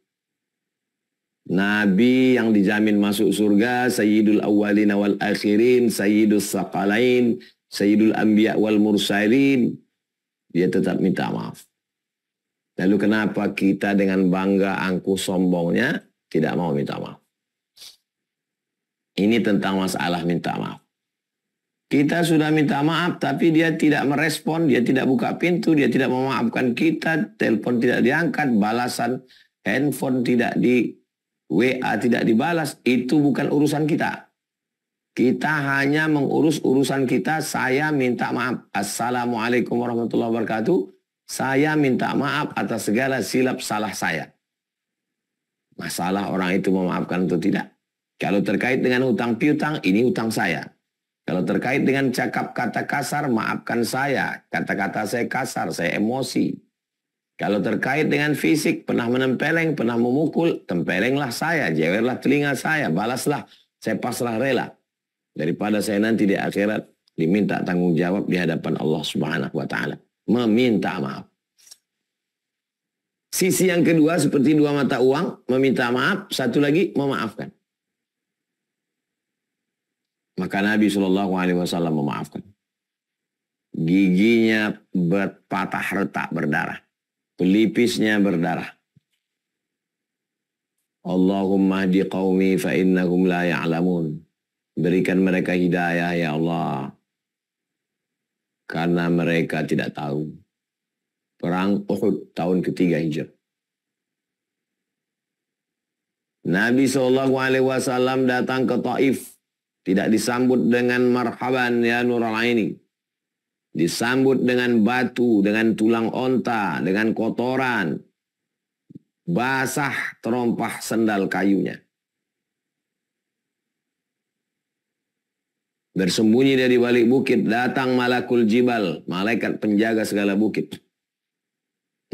Nabi yang dijamin masuk surga, Sayyidul Awwalin wal Akhirin, Sayyidus Saqalain, Sayyidul Anbiya wal Mursalin, dia tetap minta maaf. Lalu kenapa kita dengan bangga angkuh sombongnya tidak mau minta maaf? Ini tentang masalah minta maaf. Kita sudah minta maaf tapi dia tidak merespon, dia tidak buka pintu, dia tidak memaafkan kita, telepon tidak diangkat, balasan handphone tidak di WA tidak dibalas, itu bukan urusan kita. Kita hanya mengurus urusan kita. Saya minta maaf. Assalamualaikum warahmatullahi wabarakatuh. Saya minta maaf atas segala silap salah saya. Masalah orang itu memaafkan atau tidak. Kalau terkait dengan hutang piutang, ini hutang saya. Kalau terkait dengan cakap kata kasar, maafkan saya. Kata-kata saya kasar, saya emosi. Kalau terkait dengan fisik, pernah menempeleng, pernah memukul, tempelenglah saya, jewerlah telinga saya, balaslah, saya pasrah rela. Daripada saya nanti di akhirat diminta tanggung jawab di hadapan Allah Subhanahu wa taala. Meminta maaf. Sisi yang kedua seperti dua mata uang, meminta maaf, satu lagi memaafkan. Maka Nabi SAW memaafkan. Giginya berpatah retak berdarah. Pelipisnya berdarah. Allahumma hdi qaumi fa innahum la ya'lamun. Berikan mereka hidayah ya Allah. Karena mereka tidak tahu. Perang Uhud tahun ketiga Hijrah. Nabi SAW datang ke Taif. Tidak disambut dengan marhaban ya Nurul Aini. Disambut dengan batu, dengan tulang onta, dengan kotoran. Basah terompah sendal kayunya. Bersembunyi dari balik bukit, datang malakul jibal, malaikat penjaga segala bukit.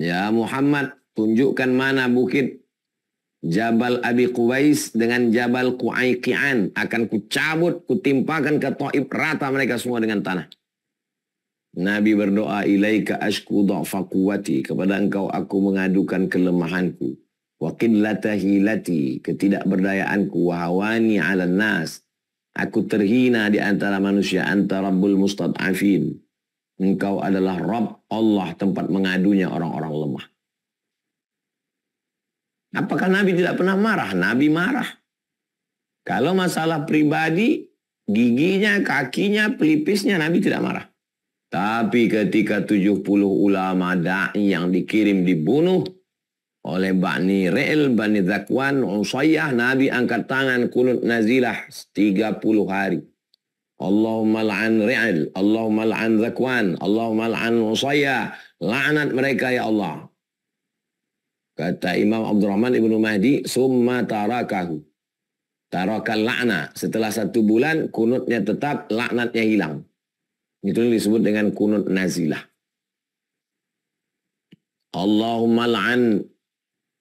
Ya Muhammad, tunjukkan mana bukit Jabal Abi Qubais dengan Jabal Qu'aiqi'an. Akan kucabut, kutimpakan ke Taif, rata mereka semua dengan tanah. Nabi berdoa, ilaika ashku dha'fa quwwati, kepada engkau aku mengadukan kelemahanku. Wa qillata hilati, ketidakberdayaanku. Wa hawani 'alan nas, aku terhina di antara manusia. Anta rabbul mustad'afin, engkau adalah Rabb, Allah tempat mengadunya orang-orang lemah. Apakah Nabi tidak pernah marah? Nabi marah. Kalau masalah pribadi, giginya, kakinya, pelipisnya, Nabi tidak marah. Tapi ketika 70 ulama da'i yang dikirim dibunuh oleh Bani Re'il, Bani Zakwan, Usayyah, Nabi angkat tangan kunut nazilah 30 hari. Allahumma la'an Re'il, Allahumma la'an Zakwan, Allahumma la'an Usayyah. Laknat mereka ya Allah. Kata Imam Abdurrahman Ibnu Mahdi, summa tarakahu. Tarakal la'na. Setelah 1 bulan, kunutnya tetap, laknatnya hilang. Itu disebut dengan kunut nazilah. Allahumma la'an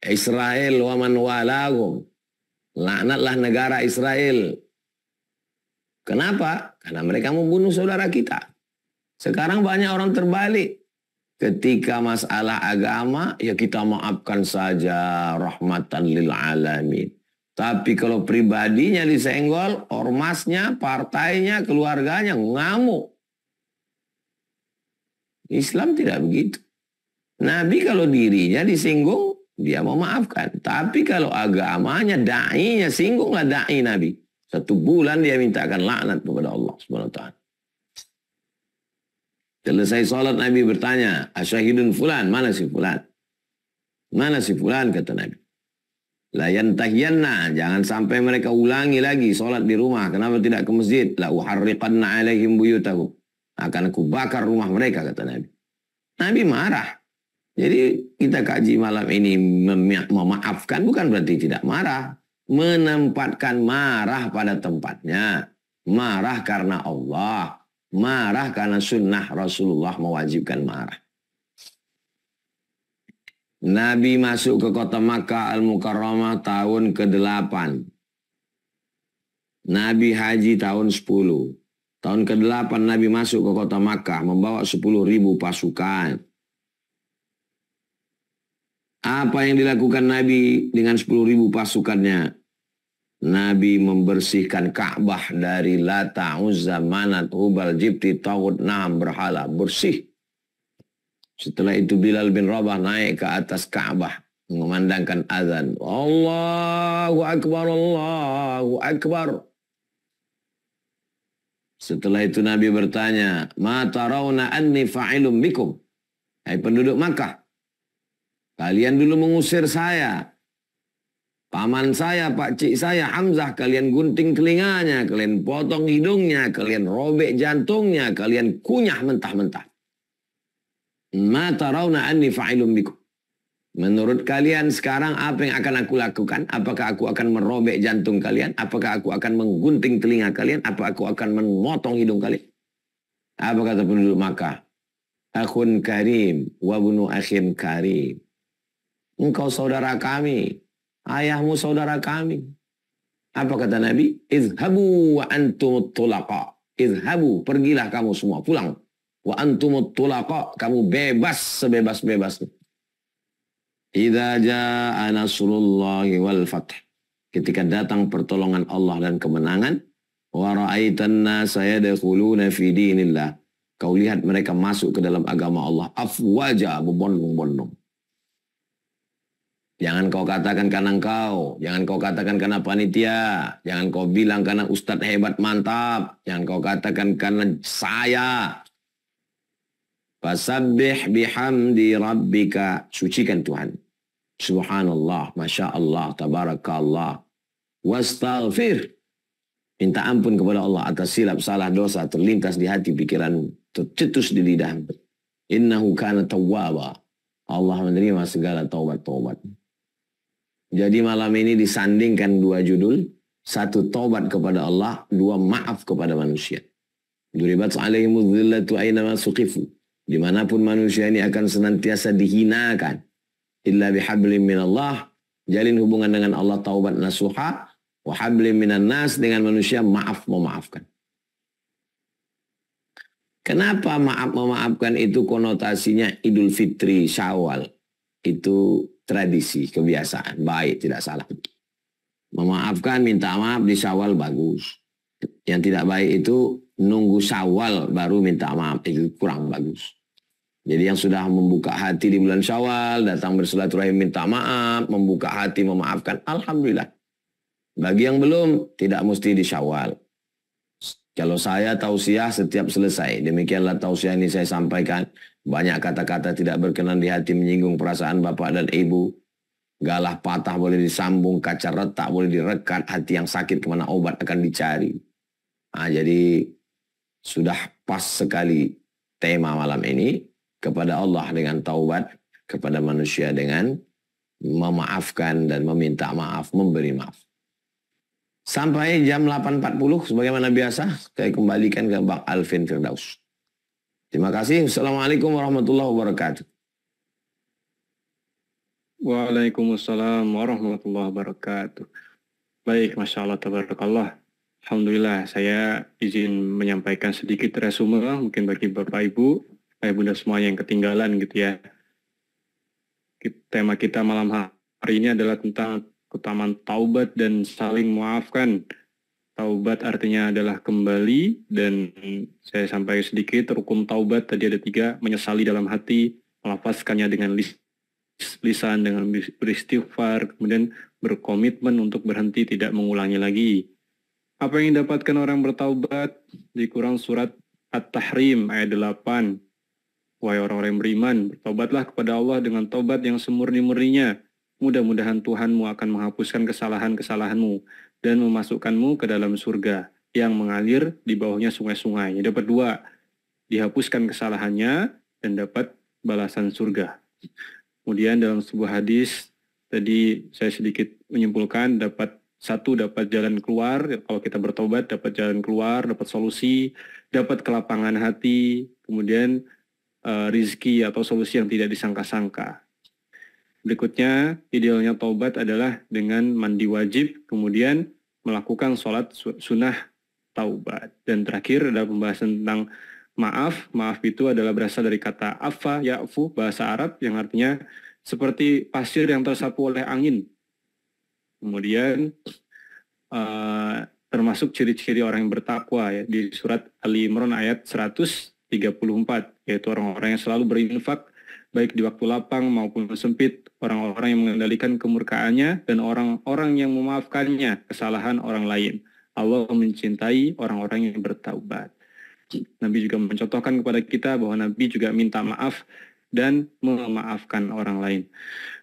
Israel wa man walahum. Laknatlah negara Israel. Kenapa? Karena mereka membunuh saudara kita. Sekarang banyak orang terbalik. Ketika masalah agama, ya kita maafkan saja, rahmatan lil alamin. Tapi kalau pribadinya disenggol, ormasnya, partainya, keluarganya ngamuk. Islam tidak begitu. Nabi kalau dirinya disinggung, dia memaafkan. Tapi kalau agamanya, da'inya, singgunglah da'i Nabi. 1 bulan dia mintakan laknat kepada Allah Subhanahu wa ta'ala. Selesai sholat Nabi bertanya, asyahidun fulan, mana si fulan? Mana si fulan, kata Nabi. La yantahiyanna, jangan sampai mereka ulangi lagi sholat di rumah. Kenapa tidak ke masjid? La uharriqanna alaihim buyutahum. Akan aku bakar rumah mereka, kata Nabi. Nabi marah. Jadi kita kaji malam ini memaafkan bukan berarti tidak marah. Menempatkan marah pada tempatnya. Marah karena Allah. Marah karena sunnah Rasulullah mewajibkan marah. Nabi masuk ke kota Makkah Al-Mukarramah tahun ke-8. Nabi haji tahun 10. Tahun ke-8 Nabi masuk ke kota Makkah membawa 10.000 pasukan. Apa yang dilakukan Nabi dengan 10.000 pasukannya? Nabi membersihkan Ka'bah dari Lata, Uzza, Manat, Hubal, Jibti, Taghut, Naam, berhala. Bersih. Setelah itu Bilal bin Rabah naik ke atas Ka'bah. Mengumandangkan azan. Allahu Akbar, Allahu Akbar. Setelah itu Nabi bertanya, Ma tarawna anni fa'ilum bikum. Hai penduduk Makkah. Kalian dulu mengusir saya. Paman saya, pakcik saya, Hamzah, kalian gunting telinganya, kalian potong hidungnya, kalian robek jantungnya, kalian kunyah mentah-mentah. Ma tarawna anni fa'ilum bikum. Menurut kalian sekarang apa yang akan aku lakukan? Apakah aku akan merobek jantung kalian? Apakah aku akan menggunting telinga kalian? Apa aku akan memotong hidung kalian? Apa kata penduduk Makkah? Akhun karim, wabnu akhin karim. Engkau saudara kami, ayahmu saudara kami. Apa kata Nabi? Izhabu wa antumut tulaqa. Izhabu, pergilah kamu semua, pulang. Wa antumut tulaqa, kamu bebas sebebas-bebasnya. Idza jaa nasrullahi wal fath. Ketika datang pertolongan Allah dan kemenangan, wa ra'aitan nasa yadkhuluna fi dinillah. Kau lihat mereka masuk ke dalam agama Allah afwaja, berbondong-bondong. Jangan kau katakan karena engkau, jangan kau katakan karena panitia, jangan kau bilang karena ustadz hebat mantap, jangan kau katakan karena saya. Fasabbih bihamdi rabbika, sucikan Tuhan. Subhanallah, Masya Allah, Tabarakallah. Wastaghfir, minta ampun kepada Allah atas silap salah dosa terlintas di hati pikiran, tercetus di lidah. Innahu kana tawwaba. Allah menerima segala taubat-taubat. Jadi malam ini disandingkan dua judul, satu taubat kepada Allah, dua maaf kepada manusia. Duribat alaihimudz dhillatu aynama suqifu. Dimanapun manusia ini akan senantiasa dihinakan. Illa bihablim minallah, jalin hubungan dengan Allah taubat nasuha, wa hablim minan nas, dengan manusia maaf memaafkan. Kenapa maaf memaafkan itu konotasinya Idul Fitri, Syawal? Itu tradisi, kebiasaan, baik, tidak salah. Memaafkan, minta maaf di Syawal bagus. Yang tidak baik itu nunggu Syawal baru minta maaf, itu kurang bagus. Jadi yang sudah membuka hati di bulan Syawal, datang bersilaturahim minta maaf, membuka hati memaafkan, alhamdulillah. Bagi yang belum, tidak mesti di Syawal. Kalau saya tausiah setiap selesai, demikianlah tausiah ini saya sampaikan. Banyak kata-kata tidak berkenan di hati menyinggung perasaan bapak dan ibu. Galah patah boleh disambung, kaca retak boleh direkat, hati yang sakit kemana obat akan dicari. Nah, jadi sudah pas sekali tema malam ini. Kepada Allah dengan taubat, kepada manusia dengan memaafkan dan meminta maaf, memberi maaf. Sampai jam 8.40 sebagaimana biasa, saya kembalikan ke Bang Alvin Firdaus. Terima kasih. Assalamualaikum warahmatullahi wabarakatuh. Waalaikumsalam warahmatullahi wabarakatuh. Baik, Masya Allah, tabarakallah. Alhamdulillah, saya izin menyampaikan sedikit resume mungkin bagi Bapak Ibu, Ayah Bunda semuanya yang ketinggalan gitu ya. Tema kita malam hari ini adalah tentang keutamaan taubat dan saling memaafkan. Taubat artinya adalah kembali, dan saya sampaikan sedikit rukun taubat tadi ada 3, menyesali dalam hati, melafazkannya dengan lisan, dengan beristighfar, kemudian berkomitmen untuk berhenti tidak mengulangi lagi. Apa yang didapatkan orang bertaubat? Di Quran surat At-Tahrim ayat 8. Wahai orang-orang yang beriman, bertobatlah kepada Allah dengan taubat yang semurni-murninya. Mudah-mudahan Tuhanmu akan menghapuskan kesalahan-kesalahanmu dan memasukkanmu ke dalam surga yang mengalir di bawahnya sungai-sungai. Dapat 2, dihapuskan kesalahannya dan dapat balasan surga. Kemudian dalam sebuah hadis, tadi saya sedikit menyimpulkan, dapat jalan keluar, kalau kita bertobat dapat jalan keluar, dapat solusi, dapat kelapangan hati, kemudian rizki atau solusi yang tidak disangka-sangka. Berikutnya, idealnya taubat adalah dengan mandi wajib, kemudian melakukan sholat sunnah taubat. Dan terakhir adalah pembahasan tentang maaf. Maaf itu adalah berasal dari kata afa, ya'fu, bahasa Arab, yang artinya seperti pasir yang tersapu oleh angin. Kemudian termasuk ciri-ciri orang yang bertakwa ya, di surat Ali Imran ayat 134, yaitu orang-orang yang selalu berinfak baik di waktu lapang maupun sempit, orang-orang yang mengendalikan kemurkaannya, dan orang-orang yang memaafkannya kesalahan orang lain. Allah mencintai orang-orang yang bertaubat. Nabi juga mencontohkan kepada kita bahwa Nabi juga minta maaf dan memaafkan orang lain.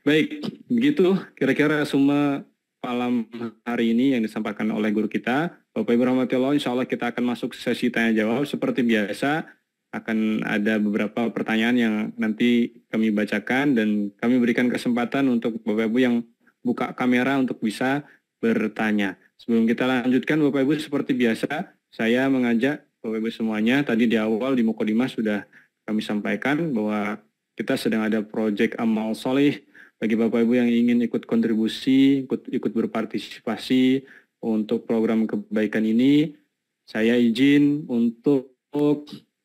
Baik, begitu kira-kira semua malam hari ini yang disampaikan oleh guru kita. Bapak Ibu rahmati Allah, insya Allah kita akan masuk sesi tanya jawab seperti biasa. akan ada beberapa pertanyaan yang nanti kami bacakan dan kami berikan kesempatan untuk Bapak Ibu yang buka kamera untuk bisa bertanya. Sebelum kita lanjutkan Bapak Ibu, seperti biasa saya mengajak Bapak Ibu semuanya, tadi di awal di Mukadimah sudah kami sampaikan bahwa kita sedang ada proyek amal soleh. Bagi Bapak Ibu yang ingin ikut kontribusi, ikut berpartisipasi untuk program kebaikan ini, saya izin untuk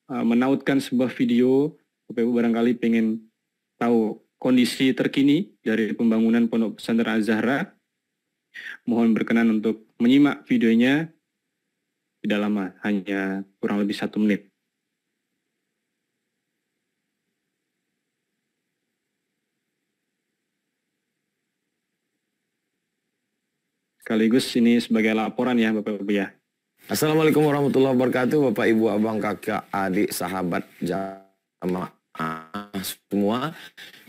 menautkan sebuah video. Bapak Ibu barangkali pengen tahu kondisi terkini dari pembangunan Pondok Pesantren Az-Zahra. Mohon berkenan untuk menyimak videonya, tidak lama, hanya kurang lebih 1 menit. Sekaligus ini sebagai laporan ya Bapak Ibu ya. Assalamualaikum warahmatullahi wabarakatuh, Bapak, Ibu, Abang, Kakak, Adik, Sahabat, Jamaah semua.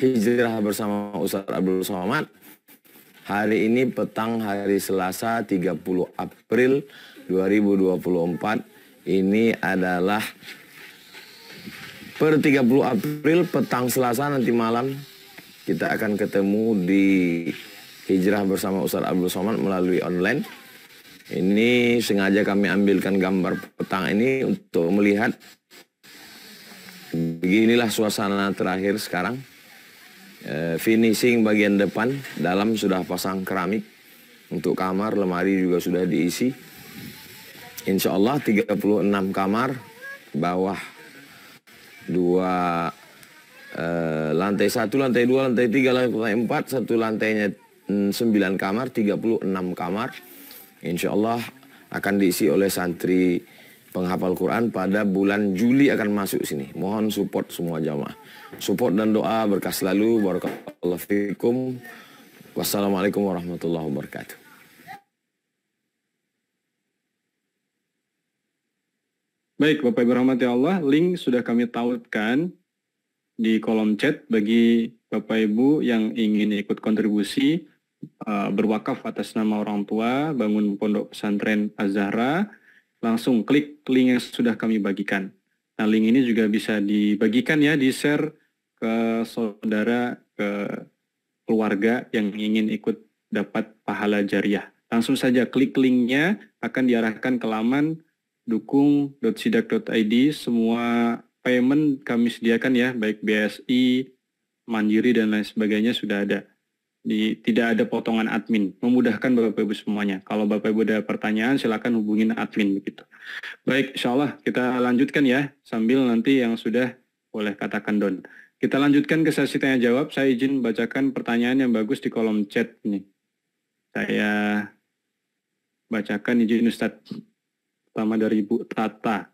Hijrah bersama Ustaz Abdul Somad. Hari ini petang hari Selasa 30 April 2024. Ini adalah per 30 April petang Selasa, nanti malam kita akan ketemu di Hijrah bersama Ustaz Abdul Somad melalui online. Ini sengaja kami ambilkan gambar petang ini untuk melihat beginilah suasana terakhir sekarang. Finishing bagian depan, dalam sudah pasang keramik. Untuk kamar, lemari juga sudah diisi. Insya Allah 36 kamar, bawah 2 lantai 1, lantai 2, lantai 3, lantai 4, satu lantainya 9 kamar, 36 kamar. Insya Allah akan diisi oleh santri penghafal Quran pada bulan Juli akan masuk sini. Mohon support semua jamaah. Support dan doa berkah selalu. Barakallahu fikum. Wassalamualaikum warahmatullahi wabarakatuh. Baik Bapak Ibu rahmati Allah, link sudah kami tautkan di kolom chat bagi Bapak Ibu yang ingin ikut kontribusi berwakaf atas nama orang tua, bangun Pondok Pesantren Az-Zahra, langsung klik link yang sudah kami bagikan. Nah, link ini juga bisa dibagikan ya, di-share ke saudara, ke keluarga yang ingin ikut dapat pahala jariah. Langsung saja klik linknya, akan diarahkan ke laman dukung.sidak.id. Semua payment kami sediakan ya, baik BSI, Mandiri, dan lain sebagainya sudah ada. Tidak ada potongan admin, memudahkan Bapak Ibu semuanya. Kalau Bapak Ibu ada pertanyaan silakan hubungin admin begitu. Baik, insya Allah kita lanjutkan ya, sambil nanti yang sudah boleh katakan Don. Kita lanjutkan ke sesi tanya jawab. Saya izin bacakan pertanyaan yang bagus di kolom chat ini. Saya bacakan, izin Ustadz. Pertama dari Ibu Tata.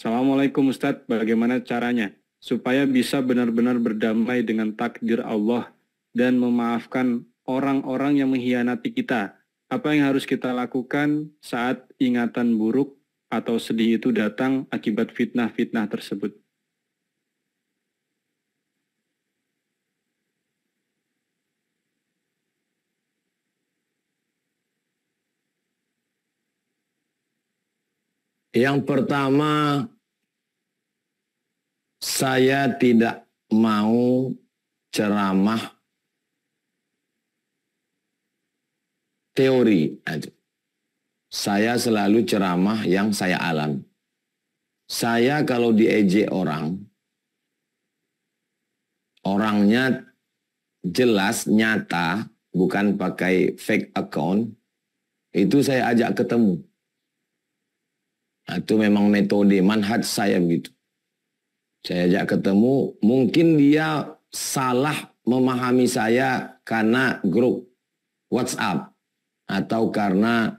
Assalamualaikum Ustadz, bagaimana caranya supaya bisa benar-benar berdamai dengan takdir Allah dan memaafkan orang-orang yang mengkhianati kita? Apa yang harus kita lakukan saat ingatan buruk atau sedih itu datang akibat fitnah-fitnah tersebut? Yang pertama, saya tidak mau ceramah teori aja. Saya selalu ceramah yang saya alami. Saya kalau diejek orang, orangnya jelas, nyata, bukan pakai fake account, itu saya ajak ketemu. Nah, itu memang metode, manhaj saya begitu. Saya ajak ketemu, mungkin dia salah memahami saya karena grup WhatsApp. Atau karena,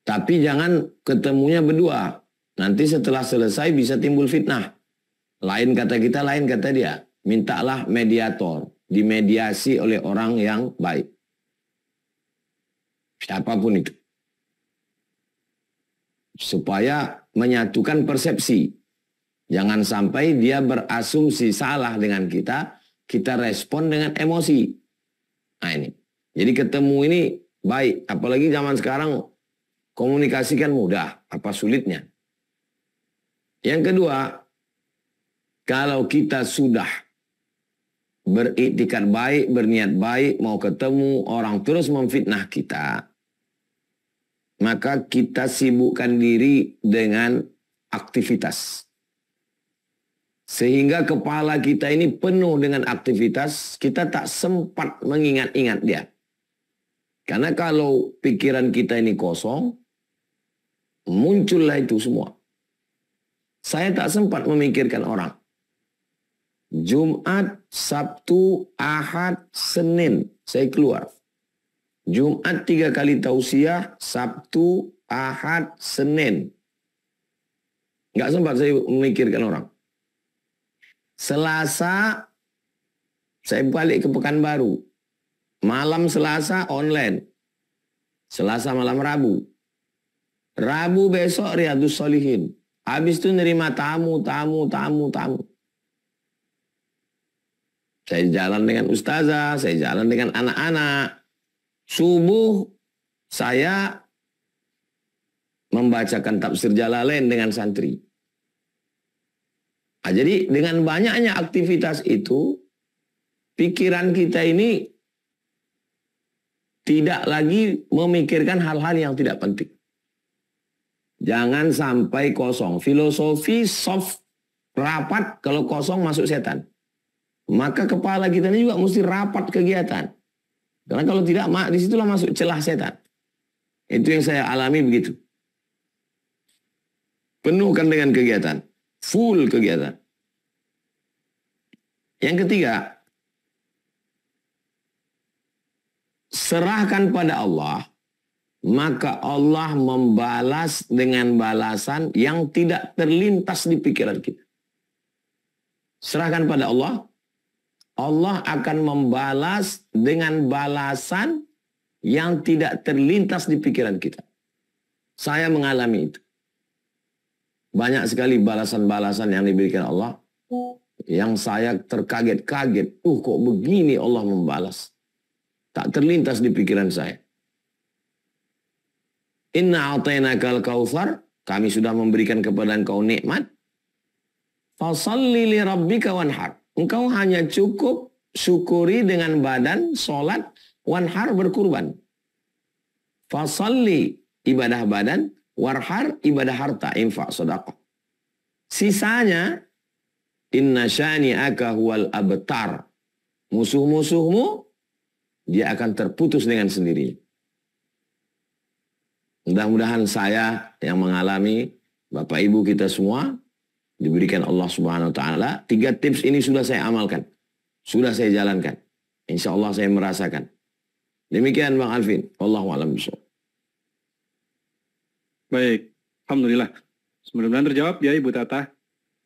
tapi jangan ketemunya berdua. Nanti setelah selesai bisa timbul fitnah. Lain kata kita, lain kata dia. Mintalah mediator, dimediasi oleh orang yang baik. Siapapun itu. Supaya menyatukan persepsi. Jangan sampai dia berasumsi salah dengan kita respon dengan emosi. Nah ini. Jadi ketemu ini baik, apalagi zaman sekarang komunikasi kan mudah, apa sulitnya. Yang kedua, kalau kita sudah beriktikad baik, berniat baik, mau ketemu orang terus memfitnah kita, maka kita sibukkan diri dengan aktivitas. Sehingga kepala kita ini penuh dengan aktivitas, kita tak sempat mengingat-ingat dia. Karena kalau pikiran kita ini kosong, muncullah itu semua. Saya tak sempat memikirkan orang. Jumat, Sabtu, Ahad, Senin, saya keluar. Jumat 3 kali tausiah, Sabtu, Ahad, Senin. Nggak sempat saya memikirkan orang. Selasa, saya balik ke Pekanbaru. Malam Selasa online. Selasa malam Rabu. Rabu besok Riyadhus Shalihin. Habis itu nerima tamu. Saya jalan dengan ustazah, saya jalan dengan anak-anak. Subuh saya membacakan tafsir Jalalain dengan santri. Nah, jadi dengan banyaknya aktivitas itu, pikiran kita ini tidak lagi memikirkan hal-hal yang tidak penting. Jangan sampai kosong. Filosofi soft, rapat, kalau kosong masuk setan. Maka kepala kita ini juga mesti rapat kegiatan. Karena kalau tidak, disitulah masuk celah setan. Itu yang saya alami begitu. Penuhkan dengan kegiatan. Full kegiatan. Yang ketiga, serahkan pada Allah, maka Allah membalas dengan balasan yang tidak terlintas di pikiran kita. Serahkan pada Allah, Allah akan membalas dengan balasan yang tidak terlintas di pikiran kita. Saya mengalami itu. Banyak sekali balasan-balasan yang diberikan Allah yang saya terkaget-kaget. Kok begini Allah membalas? Tak terlintas di pikiran saya. Inna a'tainakal kautsar, kami sudah memberikan kepada engkau nikmat. Fasalli li rabbika wanhar. Engkau hanya cukup syukuri dengan badan, sholat, wanhar berkurban. Fasalli ibadah badan, warhar ibadah harta, infak, sedekah. Sisanya, inna syani'aka huwal abtar. Musuh-musuhmu, dia akan terputus dengan sendirinya. Mudah-mudahan saya yang mengalami, Bapak Ibu kita semua, diberikan Allah Subhanahu wa Ta'ala. 3 tips ini sudah saya amalkan. Sudah saya jalankan. Insya Allah saya merasakan. Demikian Bang Alvin. Wallahu a'lam bishawab. Baik, Alhamdulillah. Mudah-mudahan terjawab ya Ibu Tata.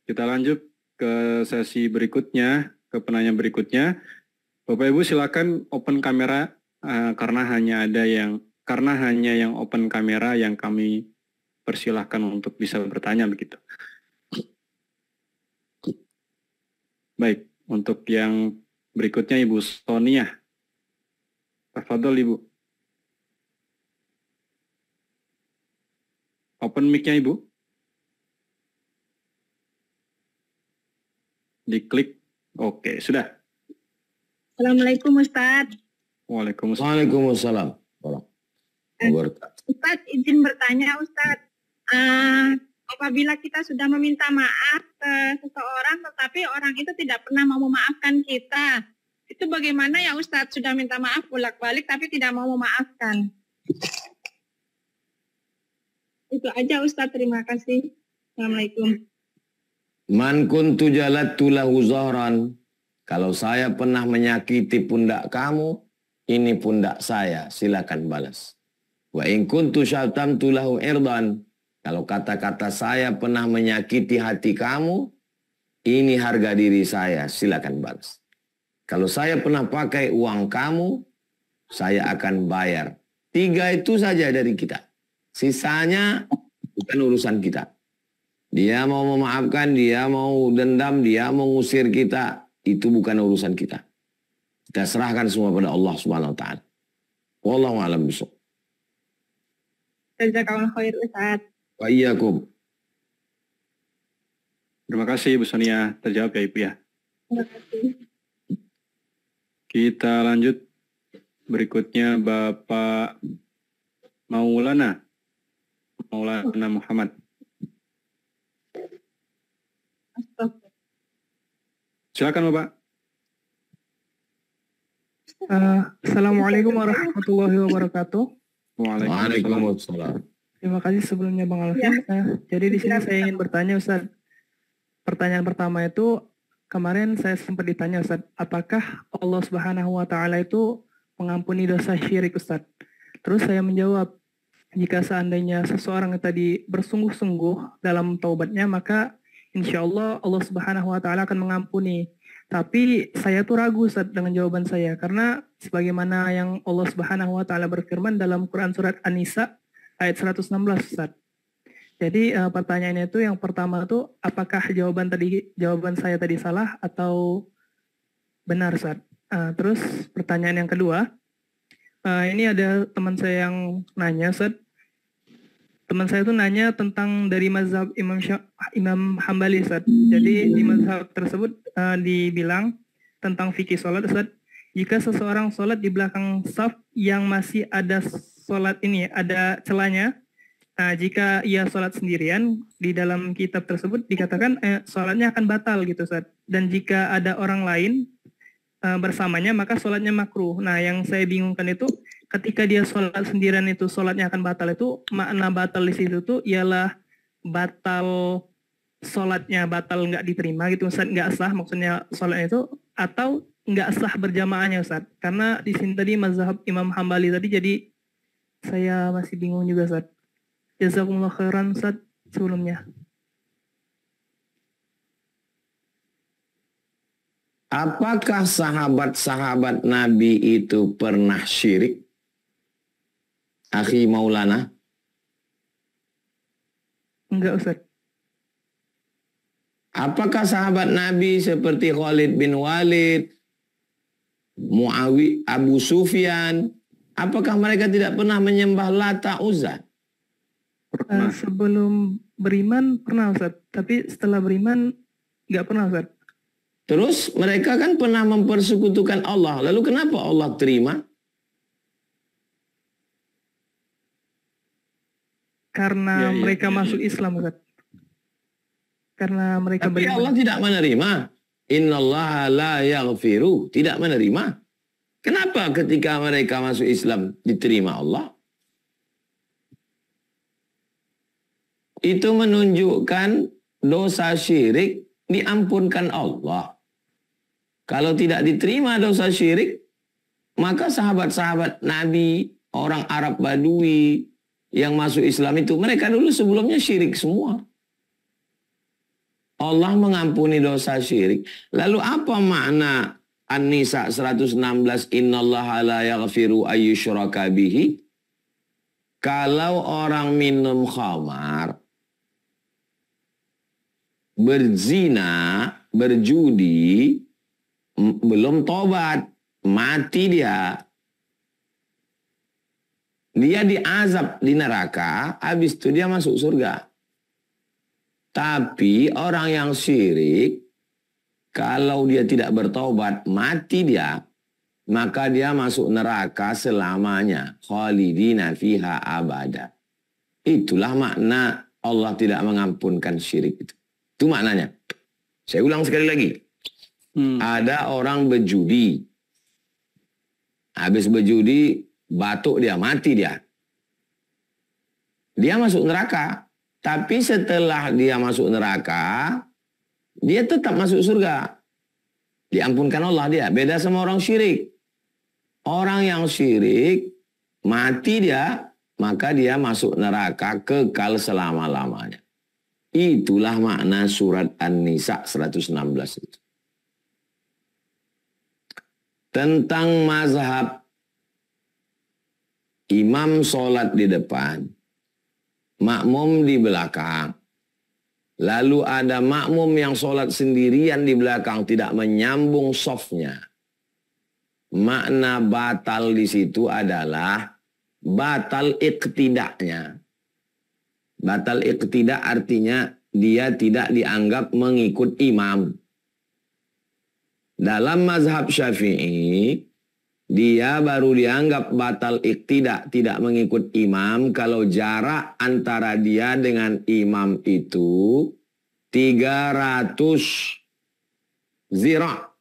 Kita lanjut ke sesi berikutnya, ke penanya berikutnya. Bapak Ibu silakan open kamera karena hanya yang open kamera yang kami persilahkan untuk bisa bertanya begitu. Baik, untuk yang berikutnya Ibu Sonia. Tafadhol Ibu. Open mic-nya Ibu. Diklik. Oke, sudah. Assalamualaikum Ustadz. Waalaikumsalam. Waalaikumsalam. Ustadz izin bertanya Ustadz. Apabila kita sudah meminta maaf ke seseorang tetapi orang itu tidak pernah mau memaafkan kita, itu bagaimana ya Ustadz? Sudah minta maaf bolak-balik tapi tidak mau memaafkan. Itu aja Ustadz, terima kasih. Assalamualaikum. Man kuntu jalattu lahu zahran. Kalau saya pernah menyakiti pundak kamu, ini pundak saya, silakan balas. Wa in kuntu syatamtu lahu irdan. Kalau kata-kata saya pernah menyakiti hati kamu, ini harga diri saya, silakan balas. Kalau saya pernah pakai uang kamu, saya akan bayar. 3 itu saja dari kita. Sisanya bukan urusan kita. Dia mau memaafkan, dia mau dendam, dia mau ngusir kita, itu bukan urusan kita. Kita serahkan semua pada Allah Subhanahu wa Ta'ala. Wallahu a'lam bishawab. Jazakallahu khair Ustadz. Wa iyyakum. Terima kasih Bu Sonia, terjawab ya Ibu ya. Terima kasih. Kita lanjut. Berikutnya Bapak Maulana Muhammad. Astagfirullah. Silakan Bapak. Assalamualaikum warahmatullahi wabarakatuh. Waalaikumsalam. Terima kasih sebelumnya Bang Alvin. Jadi di sini saya ingin bertanya Ustaz. Pertanyaan pertama itu kemarin saya sempat ditanya Ustaz, apakah Allah Subhanahu wa taala itu mengampuni dosa syirik Ustaz? Terus saya menjawab, jika seandainya seseorang yang tadi bersungguh-sungguh dalam taubatnya, maka insya Allah Allah Subhanahu wa taala akan mengampuni. Tapi saya tuh ragu Ustaz dengan jawaban saya, karena sebagaimana yang Allah Subhanahu wa taala berfirman dalam Quran surat An-Nisa ayat 116 Ustaz. Jadi pertanyaannya itu yang pertama tuh apakah jawaban saya tadi salah atau benar Ustaz? Terus pertanyaan yang kedua, ini ada teman saya yang nanya Ustaz. Teman saya tuh nanya tentang dari mazhab Imam Hambali Ustaz. Jadi di mazhab tersebut dibilang tentang fikih sholat Ustaz. Jika seseorang sholat di belakang saf yang masih ada sholat ini, ada celahnya, jika ia sholat sendirian, di dalam kitab tersebut dikatakan sholatnya akan batal gitu Ustaz. Dan jika ada orang lain bersamanya, maka sholatnya makruh. Nah yang saya bingungkan itu, ketika dia sholat sendirian itu sholatnya akan batal, itu makna batal di situ tuh ialah batal sholatnya, batal nggak diterima gitu Ustaz, nggak sah maksudnya sholatnya itu, atau nggak sah berjamaahnya Ustaz. Karena di sini tadi mazhab Imam Hambali tadi, jadi saya masih bingung juga Ustaz. Jazakumullah khairan Ustaz sebelumnya. Apakah sahabat-sahabat Nabi itu pernah syirik? Akhi Maulana? Enggak Ustaz. Apakah sahabat Nabi seperti Khalid bin Walid, Muawiyah, Abu Sufyan, apakah mereka tidak pernah menyembah Lata Uzza? Sebelum beriman pernah Ustaz, tapi setelah beriman enggak pernah Ustaz. Terus mereka kan pernah mempersekutukan Allah. Lalu kenapa Allah terima? Karena mereka masuk Islam Ustaz. Karena mereka Tapi beriman. Allah tidak menerima. Innallaha la yaghfiru. Tidak menerima. Kenapa ketika mereka masuk Islam diterima Allah? Itu menunjukkan dosa syirik diampunkan Allah. Kalau tidak diterima dosa syirik, maka sahabat-sahabat Nabi, orang Arab Badui yang masuk Islam itu, mereka dulu sebelumnya syirik semua. Allah mengampuni dosa syirik. Lalu apa makna An-Nisa 116, innallaha la yaghfiru ayyushraka bihi? Kalau orang minum khamar, berzina, berjudi, belum tobat, mati dia diazab di neraka, habis itu dia masuk surga. Tapi orang yang syirik, kalau dia tidak bertobat, mati dia, maka dia masuk neraka selamanya, khalidina fiha abada. Itulah makna Allah tidak mengampunkan syirik itu. Itu maknanya. Saya ulang sekali lagi. Ada orang berjudi. Habis berjudi, batuk dia, mati dia. Dia masuk neraka. Tapi setelah dia masuk neraka, dia tetap masuk surga. Diampunkan Allah dia. Beda sama orang syirik. Orang yang syirik, mati dia, maka dia masuk neraka kekal selama-lamanya. Itulah makna surat An-Nisa 116 itu. Tentang mazhab imam sholat di depan, makmum di belakang. Lalu ada makmum yang sholat sendirian di belakang, tidak menyambung shofnya. Makna batal di situ adalah batal iqtidaknya. Batal iqtidak artinya dia tidak dianggap mengikut imam. Dalam mazhab Syafi'i, dia baru dianggap batal iqtida, tidak mengikut imam, kalau jarak antara dia dengan imam itu 300 zira'.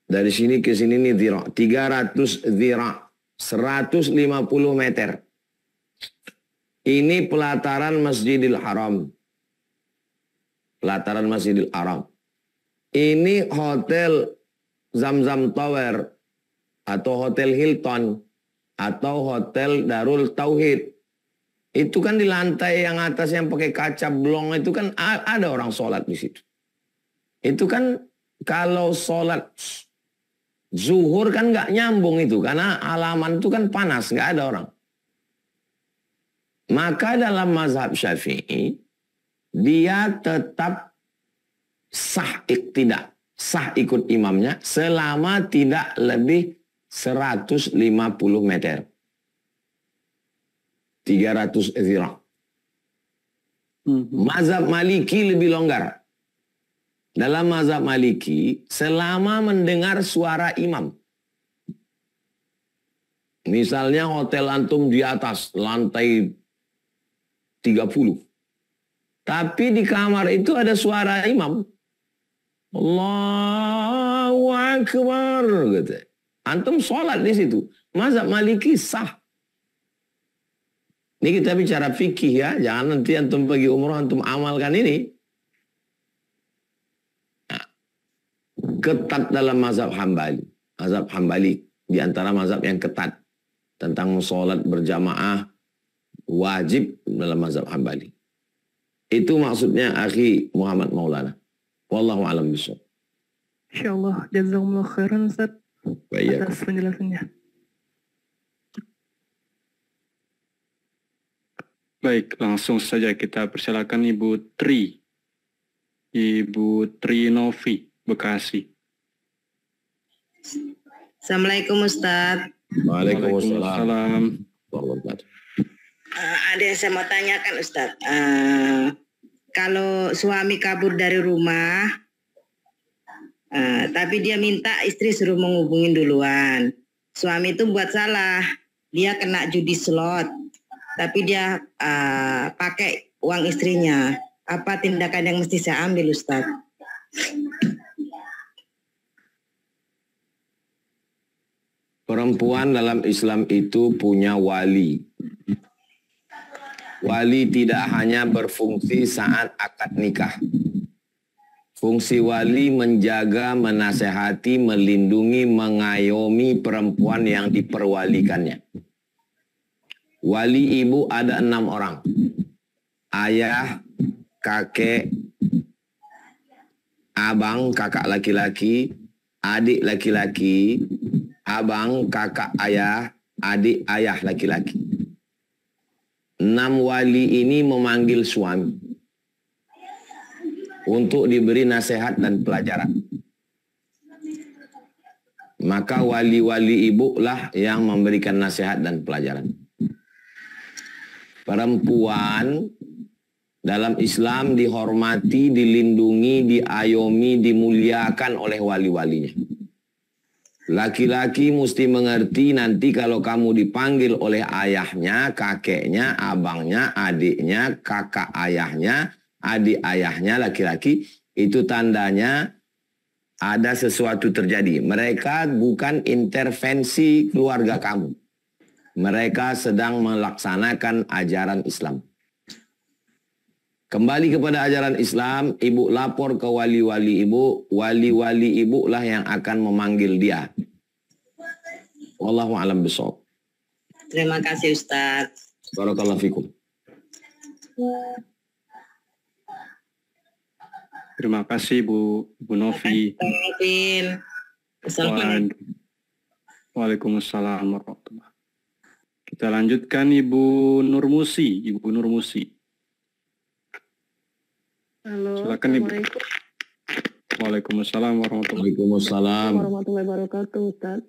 Dari sini ke sini nih zira', 300 zira', 150 meter. Ini pelataran Masjidil Haram. Pelataran Masjidil Haram. Ini hotel Zamzam Tower atau Hotel Hilton atau Hotel Darul Tauhid. Itu kan di lantai yang atas yang pakai kaca blong itu kan ada orang sholat di situ. Itu kan kalau sholat zuhur kan nggak nyambung itu karena halaman itu kan panas, nggak ada orang. Maka dalam mazhab Syafi'i dia tetap sah iqtida, sah ikut imamnya selama tidak lebih 150 meter. 300 zira'. Mazhab Maliki lebih longgar. Dalam mazhab Maliki, selama mendengar suara imam. Misalnya hotel antum di atas, lantai 30. Tapi di kamar itu ada suara imam. Allahu Akbar. Gitu. Antum sholat di situ. Mazhab Maliki sah. Ini kita bicara fikih ya. Jangan nanti antum pergi umroh, antum amalkan ini. Nah, ketat dalam mazhab Hambali. Mazhab Hambali di antara mazhab yang ketat. Tentang sholat berjamaah wajib dalam mazhab Hambali. Itu maksudnya akhi Muhammad Maulana. Wallahu a'lam bishawab. Insyaallah, jazakumullah khairan Ustaz atas penjelasannya. Baik, langsung saja kita persilakan Ibu Tri. Ibu Tri Novi, Bekasi. Assalamualaikum Ustaz. Waalaikumsalam. Ada yang saya mau tanyakan Ustaz. Kalau suami kabur dari rumah, tapi dia minta istri suruh menghubungin duluan. Suami itu buat salah, dia kena judi slot, tapi dia pakai uang istrinya. Apa tindakan yang mesti saya ambil Ustaz? Perempuan dalam Islam itu punya wali. Wali tidak hanya berfungsi saat akad nikah. Fungsi wali menjaga, menasehati, melindungi, mengayomi perempuan yang diperwalikannya. Wali ibu ada 6 orang. Ayah, kakek, abang, kakak laki-laki, adik laki-laki, abang, kakak ayah, adik ayah laki-laki. 6 wali ini memanggil suami untuk diberi nasihat dan pelajaran. Maka wali-wali ibu lah yang memberikan nasihat dan pelajaran. Perempuan dalam Islam dihormati, dilindungi, diayomi, dimuliakan oleh wali-walinya. Laki-laki mesti mengerti nanti kalau kamu dipanggil oleh ayahnya, kakeknya, abangnya, adiknya, kakak ayahnya, adik ayahnya laki-laki, itu tandanya ada sesuatu terjadi. Mereka bukan intervensi keluarga kamu. Mereka sedang melaksanakan ajaran Islam. Kembali kepada ajaran Islam, ibu lapor ke wali-wali ibu lah yang akan memanggil dia. Wallahu a'lam bishawab. Terima kasih Ustaz. Barakallahu fikum. Terima kasih Bu Novi. Assalamualaikum. Waalaikumsalam warahmatullahi wabarakatuh. Kita lanjutkan Ibu Nurmusi. Ibu Nurmusi. Halo, silakan Ibu. Waalaikumsalam warahmatullahi wabarakatuh, Ustaz.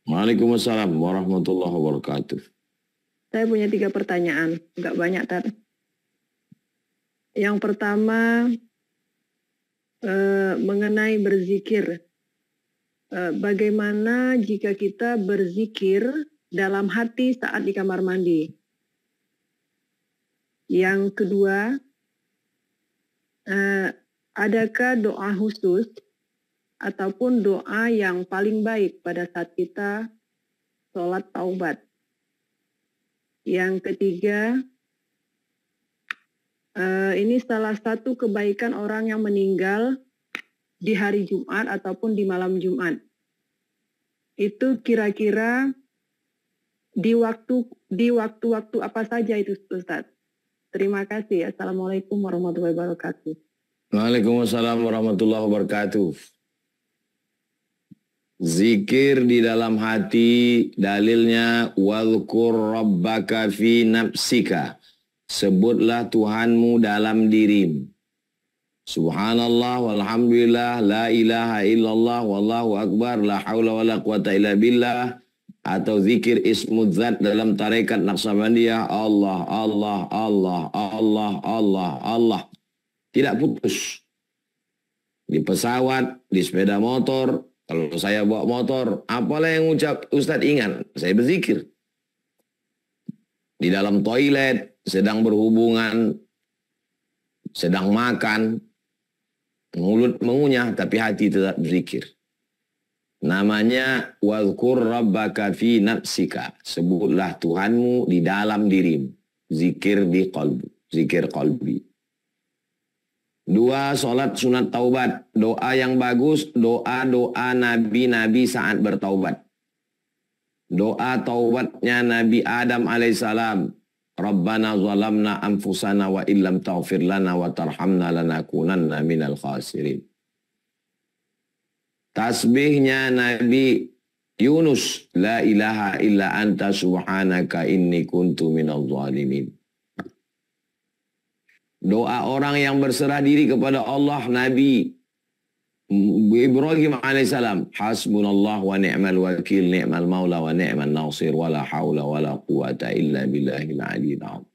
Waalaikumsalam warahmatullahi wabarakatuh. Saya punya 3 pertanyaan, enggak banyak, Tad. Yang pertama mengenai berzikir. Bagaimana jika kita berzikir dalam hati saat di kamar mandi? Yang kedua, adakah doa khusus ataupun doa yang paling baik pada saat kita sholat taubat? Yang ketiga, ini salah satu kebaikan orang yang meninggal di hari Jumat ataupun di malam Jumat. Itu kira-kira di waktu-waktu apa saja itu, Ustaz? Terima kasih. Assalamualaikum warahmatullahi wabarakatuh. Waalaikumsalam warahmatullahi wabarakatuh. Zikir di dalam hati, dalilnya wadhkur rabbaka fi nafsika. Sebutlah Tuhanmu dalam dirimu. Subhanallah walhamdulillah la ilaha illallah wallahu akbar la haula wala quwata illa billah. Atau zikir ismudzat dalam tarekat Naqsabandiyah, Allah, Allah, Allah, Allah, Allah, Allah. Tidak putus. Di pesawat, di sepeda motor, kalau saya bawa motor, apalah yang ucap Ustadz ingat, saya berzikir. Di dalam toilet, sedang berhubungan, sedang makan, mulut mengunyah, tapi hati tetap berzikir. Namanya wadhkur rabbaka fi nafsika. Sebutlah Tuhanmu di dalam dirimu. Zikir di qalbi. Zikir qalbi. 2. Salat sunat taubat. Doa yang bagus, doa-doa nabi-nabi saat bertaubat. Doa taubatnya Nabi Adam alaihissalam. Rabbana zalamna anfusana wa illam taghfir lana wa tarhamna lanakunanna minal khasirin. Tasbihnya Nabi Yunus, la ilaha illa anta subhanaka inni kuntu minadh dhalimin. Doa orang yang berserah diri kepada Allah, Nabi Ibrahim alaihissalam, hasbunallah wa ni'mal wakil, ni'mal maula wa ni'mal nasir, wa la hawla wa la quwata illa billahil aliyyil azim.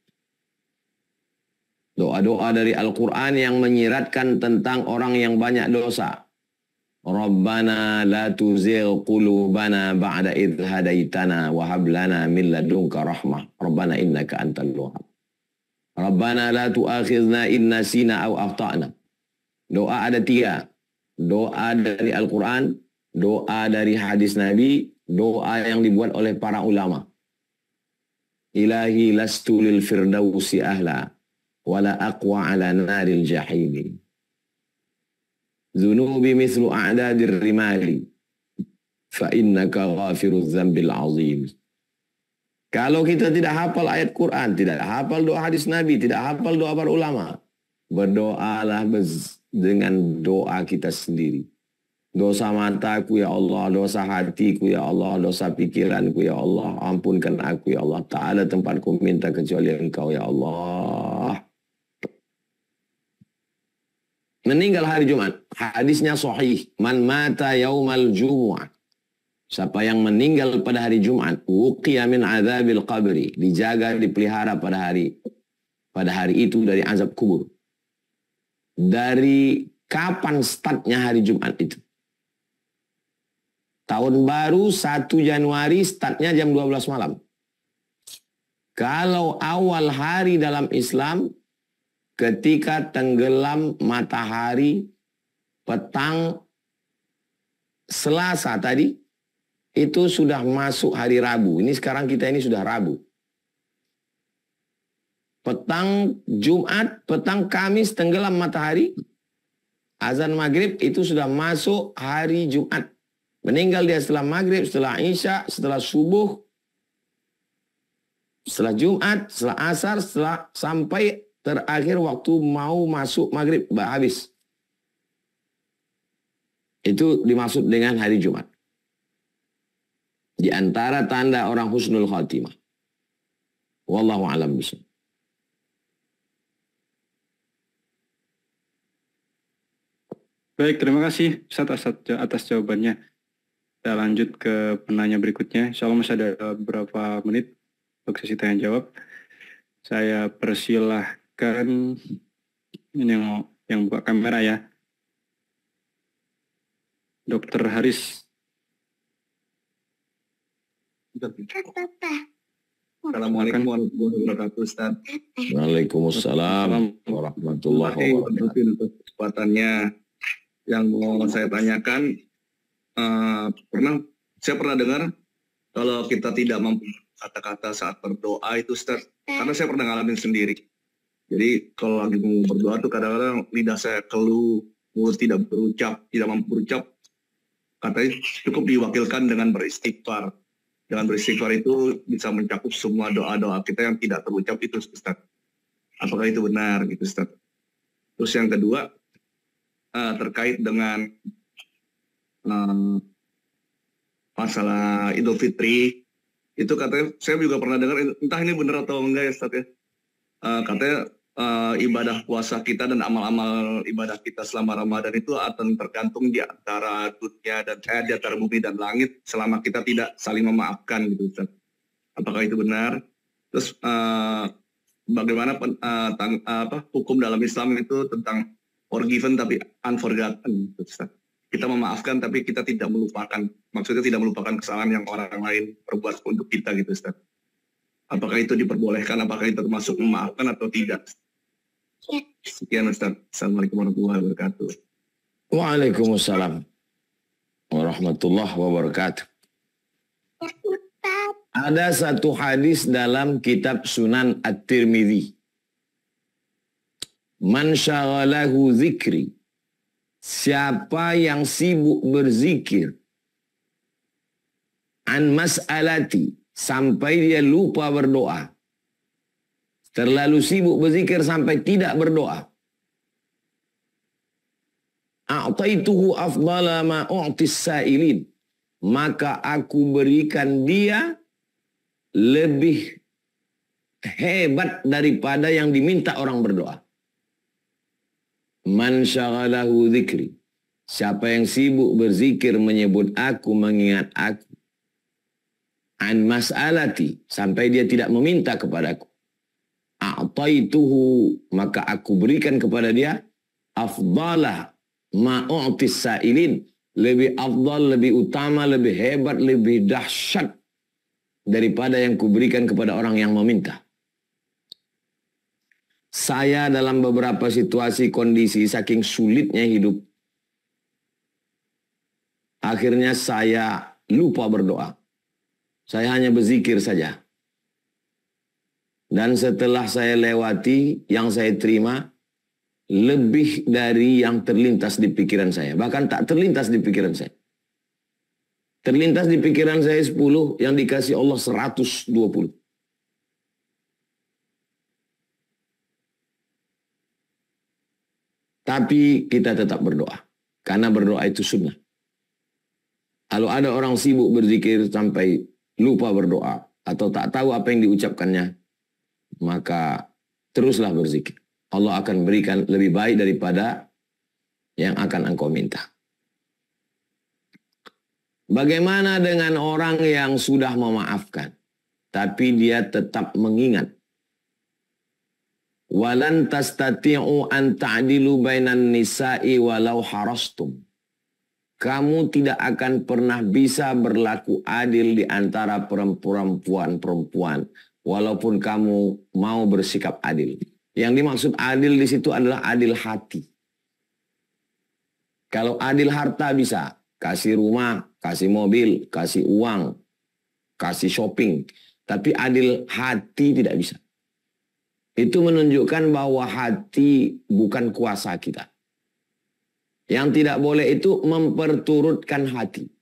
Doa-doa dari Al-Quran yang menyiratkan tentang orang yang banyak dosa. Rabbana la tuzigh qulubana ba'da idh hadaitana wa hab lana min ladunka rahmah. Rabbana innaka antal wahhab. Rabbana la tu'akhidhna in nasina aw akhtana. Doa ada 3. Doa dari Al-Quran, doa dari hadis Nabi, doa yang dibuat oleh para ulama. Ilahi lastu lil firdausi ahla wala aqwa ala naril jahimi. Zunubi mislu a'dadir rimali fa innaka ghafiruz dzambil azim. Kalau kita tidak hafal ayat Quran, tidak hafal doa hadis Nabi, tidak hafal doa para ulama, berdoalah dengan doa kita sendiri. Dosa mataku ya Allah, dosa hatiku ya Allah, dosa pikiranku ya Allah, ampunkan aku ya Allah. Tak ada tempatku minta kecuali Engkau ya Allah. Meninggal hari Jumat, hadisnya sahih. Man mata yaumal jumu'ah. Siapa yang meninggal pada hari Jumat, wuqiya min adzabil qabri, dijaga, dipelihara pada hari itu dari azab kubur. Dari kapan startnya hari Jumat itu? Tahun baru 1 Januari startnya jam 12 malam. Kalau awal hari dalam Islam, ketika tenggelam matahari petang Selasa tadi, itu sudah masuk hari Rabu. Ini sekarang kita ini sudah Rabu. Petang Jumat, petang Kamis tenggelam matahari, azan maghrib itu sudah masuk hari Jumat. Meninggal dia setelah maghrib, setelah Isya, setelah subuh, setelah Jumat, setelah asar, setelah sampai terakhir waktu mau masuk maghrib, habis. Itu dimaksud dengan hari Jumat. Di antara tanda orang husnul khatimah. Wallahu a'lam bishawab. Baik, terima kasih Ustaz atas jawabannya. Kita lanjut ke penanya berikutnya. Insya Allah masih ada beberapa menit untuk sesi tanya jawab. Saya persilahkan Ini yang buka kamera ya. Dokter Haris. Assalamualaikum warahmatullahi wabarakatuh, Ustaz. Waalaikumsalam warahmatullahi Terima wabarakatuh. kasih untuk kesempatannya. Yang mau saya tanyakan, saya pernah dengar kalau kita tidak mampu kata-kata saat berdoa itu, Ustaz, karena saya pernah ngalamin sendiri. Jadi kalau lagi mau berdoa tuh kadang-kadang lidah saya keluh, mulut tidak berucap, tidak mampu berucap. Katanya cukup diwakilkan dengan beristighfar. Dengan beristighfar itu bisa mencakup semua doa-doa kita yang tidak terucap itu, Ustaz. Apakah itu benar gitu, Ustaz? Terus yang kedua, terkait dengan masalah Idul Fitri, itu katanya, saya juga pernah dengar, entah ini benar atau enggak ya, Ustaz ya, katanya ibadah puasa kita dan amal-amal ibadah kita selama Ramadan itu akan tergantung di antara dunia dan di antara bumi dan langit selama kita tidak saling memaafkan gitu, Ustaz. Apakah itu benar? Terus bagaimana hukum dalam Islam itu tentang forgiven tapi unforgotten, gitu, Ustaz. Kita memaafkan tapi kita tidak melupakan. Maksudnya tidak melupakan kesalahan yang orang lain perbuat untuk kita gitu, Ustaz. Apakah itu diperbolehkan? Apakah itu termasuk memaafkan atau tidak? Sekian, Ustaz. Assalamualaikum warahmatullahi wabarakatuh. Waalaikumsalam warahmatullahi wabarakatuh. Ada satu hadis dalam kitab Sunan At-Tirmidzi. Man syaghalahu zikri. Siapa yang sibuk berzikir an mas'alati sampai dia lupa berdoa. Terlalu sibuk berzikir sampai tidak berdoa. A'taituhu afdala ma u'tis sa'ilin. Maka aku berikan dia lebih hebat daripada yang diminta orang berdoa. Man syaghalahu dzikri. Siapa yang sibuk berzikir menyebut aku, mengingat aku. An mas'alati. Sampai dia tidak meminta kepadaku. A'taituhu, maka aku berikan kepada dia afdalah ma'u'tis sa'ilin, lebih afdal, lebih utama, lebih hebat, lebih dahsyat daripada yang kuberikan kepada orang yang meminta. Saya dalam beberapa situasi kondisi saking sulitnya hidup, akhirnya saya lupa berdoa. Saya hanya berzikir saja. Dan setelah saya lewati, yang saya terima lebih dari yang terlintas di pikiran saya. Bahkan tak terlintas di pikiran saya. Terlintas di pikiran saya 10, yang dikasih Allah 120. Tapi kita tetap berdoa. Karena berdoa itu sunnah. Kalau ada orang sibuk berzikir sampai lupa berdoa, atau tak tahu apa yang diucapkannya, maka teruslah berzikir. Allah akan berikan lebih baik daripada yang akan engkau minta. Bagaimana dengan orang yang sudah memaafkan, tapi dia tetap mengingat? Walan tastati'u an ta'dilu bainan nisa'i walau harastum. Kamu tidak akan pernah bisa berlaku adil di antara perempuan-perempuan walaupun kamu mau bersikap adil. Yang dimaksud adil di situ adalah adil hati. Kalau adil harta bisa, kasih rumah, kasih mobil, kasih uang, kasih shopping. Tapi adil hati tidak bisa. Itu menunjukkan bahwa hati bukan kuasa kita. Yang tidak boleh itu memperturutkan hati.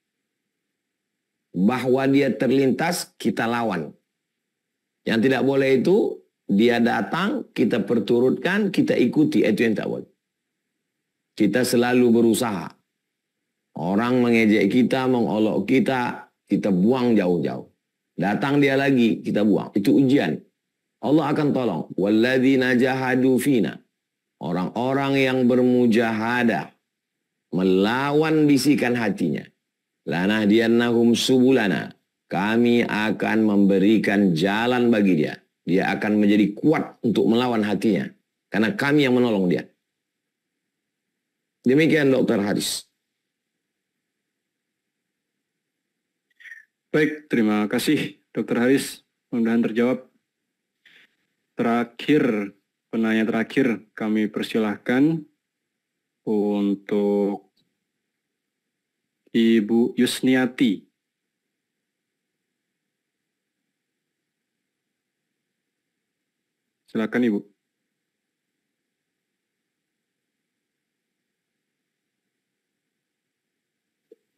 Bahwa dia terlintas, kita lawan. Yang tidak boleh itu, dia datang, kita perturutkan, kita ikuti. Itu yang tak boleh. Kita selalu berusaha. Orang mengejek kita, mengolok kita, kita buang jauh-jauh. Datang dia lagi, kita buang. Itu ujian. Allah akan tolong. Walladzina jahadu fina. Orang-orang yang bermujahadah, melawan bisikan hatinya. Lanahdiyannahum subulana. Kami akan memberikan jalan bagi dia. Dia akan menjadi kuat untuk melawan hatinya. Karena kami yang menolong dia. Demikian Dr. Haris. Baik, terima kasih Dr. Haris. Mudah-mudahan terjawab. Terakhir, penanya terakhir kami persilahkan untuk Ibu Yusniati. Silakan Ibu.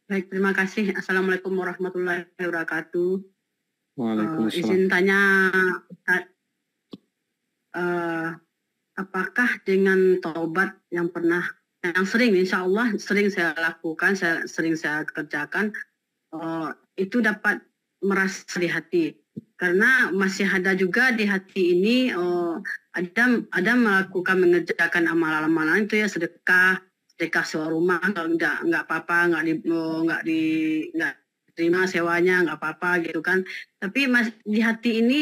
Baik, terima kasih. Assalamualaikum warahmatullahi wabarakatuh. Waalaikumsalam. Izin tanya, Ustaz, apakah dengan taubat yang sering, insya Allah sering saya lakukan, sering saya kerjakan, itu dapat merasa di hati. Karena masih ada juga di hati ini, ada melakukan mengerjakan amalan-amalan itu ya, sedekah sewa rumah, nggak apa-apa, nggak diterima sewanya, nggak apa-apa gitu kan. Tapi di hati ini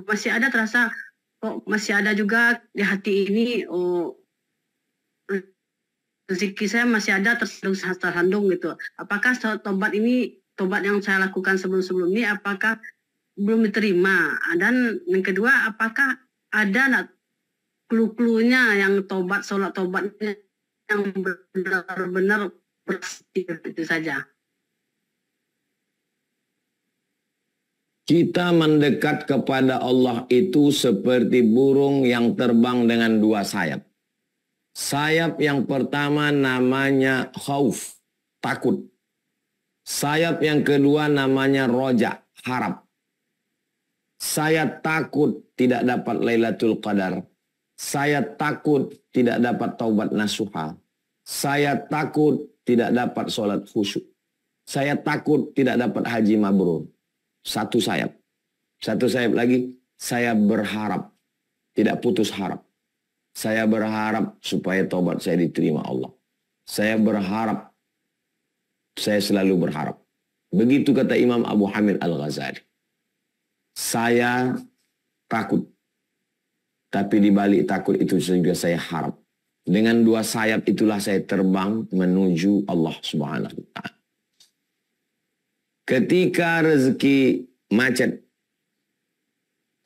masih ada terasa, kok masih ada juga di hati ini rezeki saya masih ada tersandung gitu. Apakah tobat yang saya lakukan sebelum ini apakah belum diterima? Dan yang kedua, apakah ada clue-cluenya yang sholat tobatnya yang benar-benar bersih, itu saja. Kita mendekat kepada Allah itu seperti burung yang terbang dengan dua sayap. Sayap yang pertama namanya khauf, takut. Sayap yang kedua namanya roja, harap. Saya takut tidak dapat Lailatul Qadar. Saya takut tidak dapat taubat nasuha. Saya takut tidak dapat sholat khusyuk. Saya takut tidak dapat haji mabrur. Satu sayap. Satu sayap lagi, saya berharap. Tidak putus harap. Saya berharap supaya taubat saya diterima Allah. Saya berharap. Saya selalu berharap. Begitu kata Imam Abu Hamid Al-Ghazali. Saya takut. Tapi di balik takut itu juga saya harap. Dengan dua sayap itulah saya terbang menuju Allah Subhanahu wa Ta'ala. Ketika rezeki macet,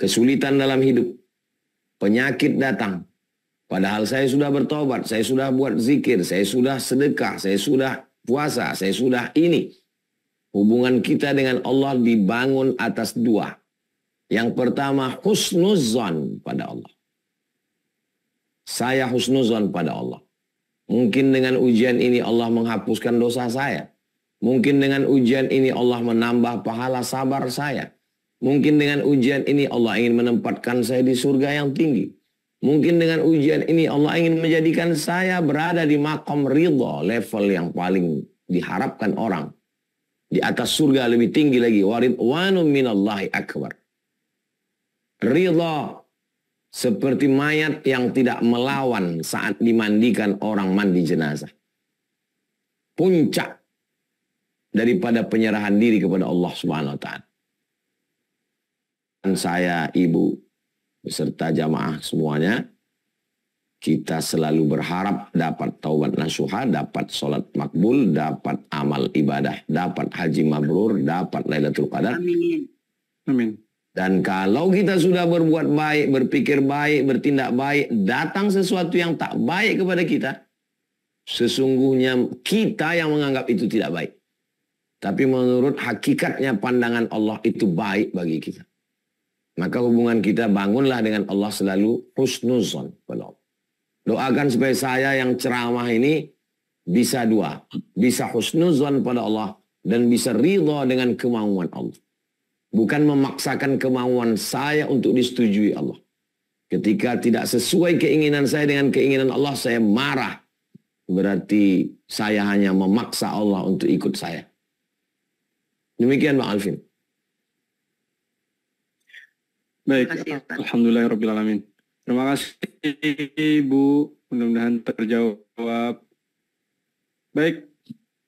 kesulitan dalam hidup, penyakit datang, padahal saya sudah bertobat, saya sudah buat zikir, saya sudah sedekah, saya sudah puasa, saya sudah ini. Hubungan kita dengan Allah dibangun atas dua. Yang pertama, husnuzan pada Allah. Saya husnuzan pada Allah. Mungkin dengan ujian ini Allah menghapuskan dosa saya. Mungkin dengan ujian ini Allah menambah pahala sabar saya. Mungkin dengan ujian ini Allah ingin menempatkan saya di surga yang tinggi. Mungkin dengan ujian ini Allah ingin menjadikan saya berada di maqam ridha, level yang paling diharapkan orang. Di atas surga lebih tinggi lagi. Waridwanum minallahi akbar. Ridha seperti mayat yang tidak melawan saat dimandikan orang mandi jenazah. Puncak daripada penyerahan diri kepada Allah Subhanahu wa Ta'ala. Dan saya, ibu, beserta jamaah semuanya, kita selalu berharap dapat taubat nasuha, dapat sholat makbul, dapat amal ibadah, dapat haji mabrur, dapat Lailatul Qadar. Amin. Amin. Dan kalau kita sudah berbuat baik, berpikir baik, bertindak baik, datang sesuatu yang tak baik kepada kita, sesungguhnya kita yang menganggap itu tidak baik. Tapi menurut hakikatnya pandangan Allah itu baik bagi kita. Maka hubungan kita bangunlah dengan Allah selalu husnuzon. Doakan supaya saya yang ceramah ini bisa dua. Bisa husnuzon pada Allah dan bisa ridha dengan kemauan Allah. Bukan memaksakan kemauan saya untuk disetujui Allah. Ketika tidak sesuai keinginan saya dengan keinginan Allah, saya marah. Berarti saya hanya memaksa Allah untuk ikut saya. Demikian Bang Alvin. Baik, alhamdulillahirrabbilalamin. Terima kasih Ibu, mudah-mudahan terjawab. Baik,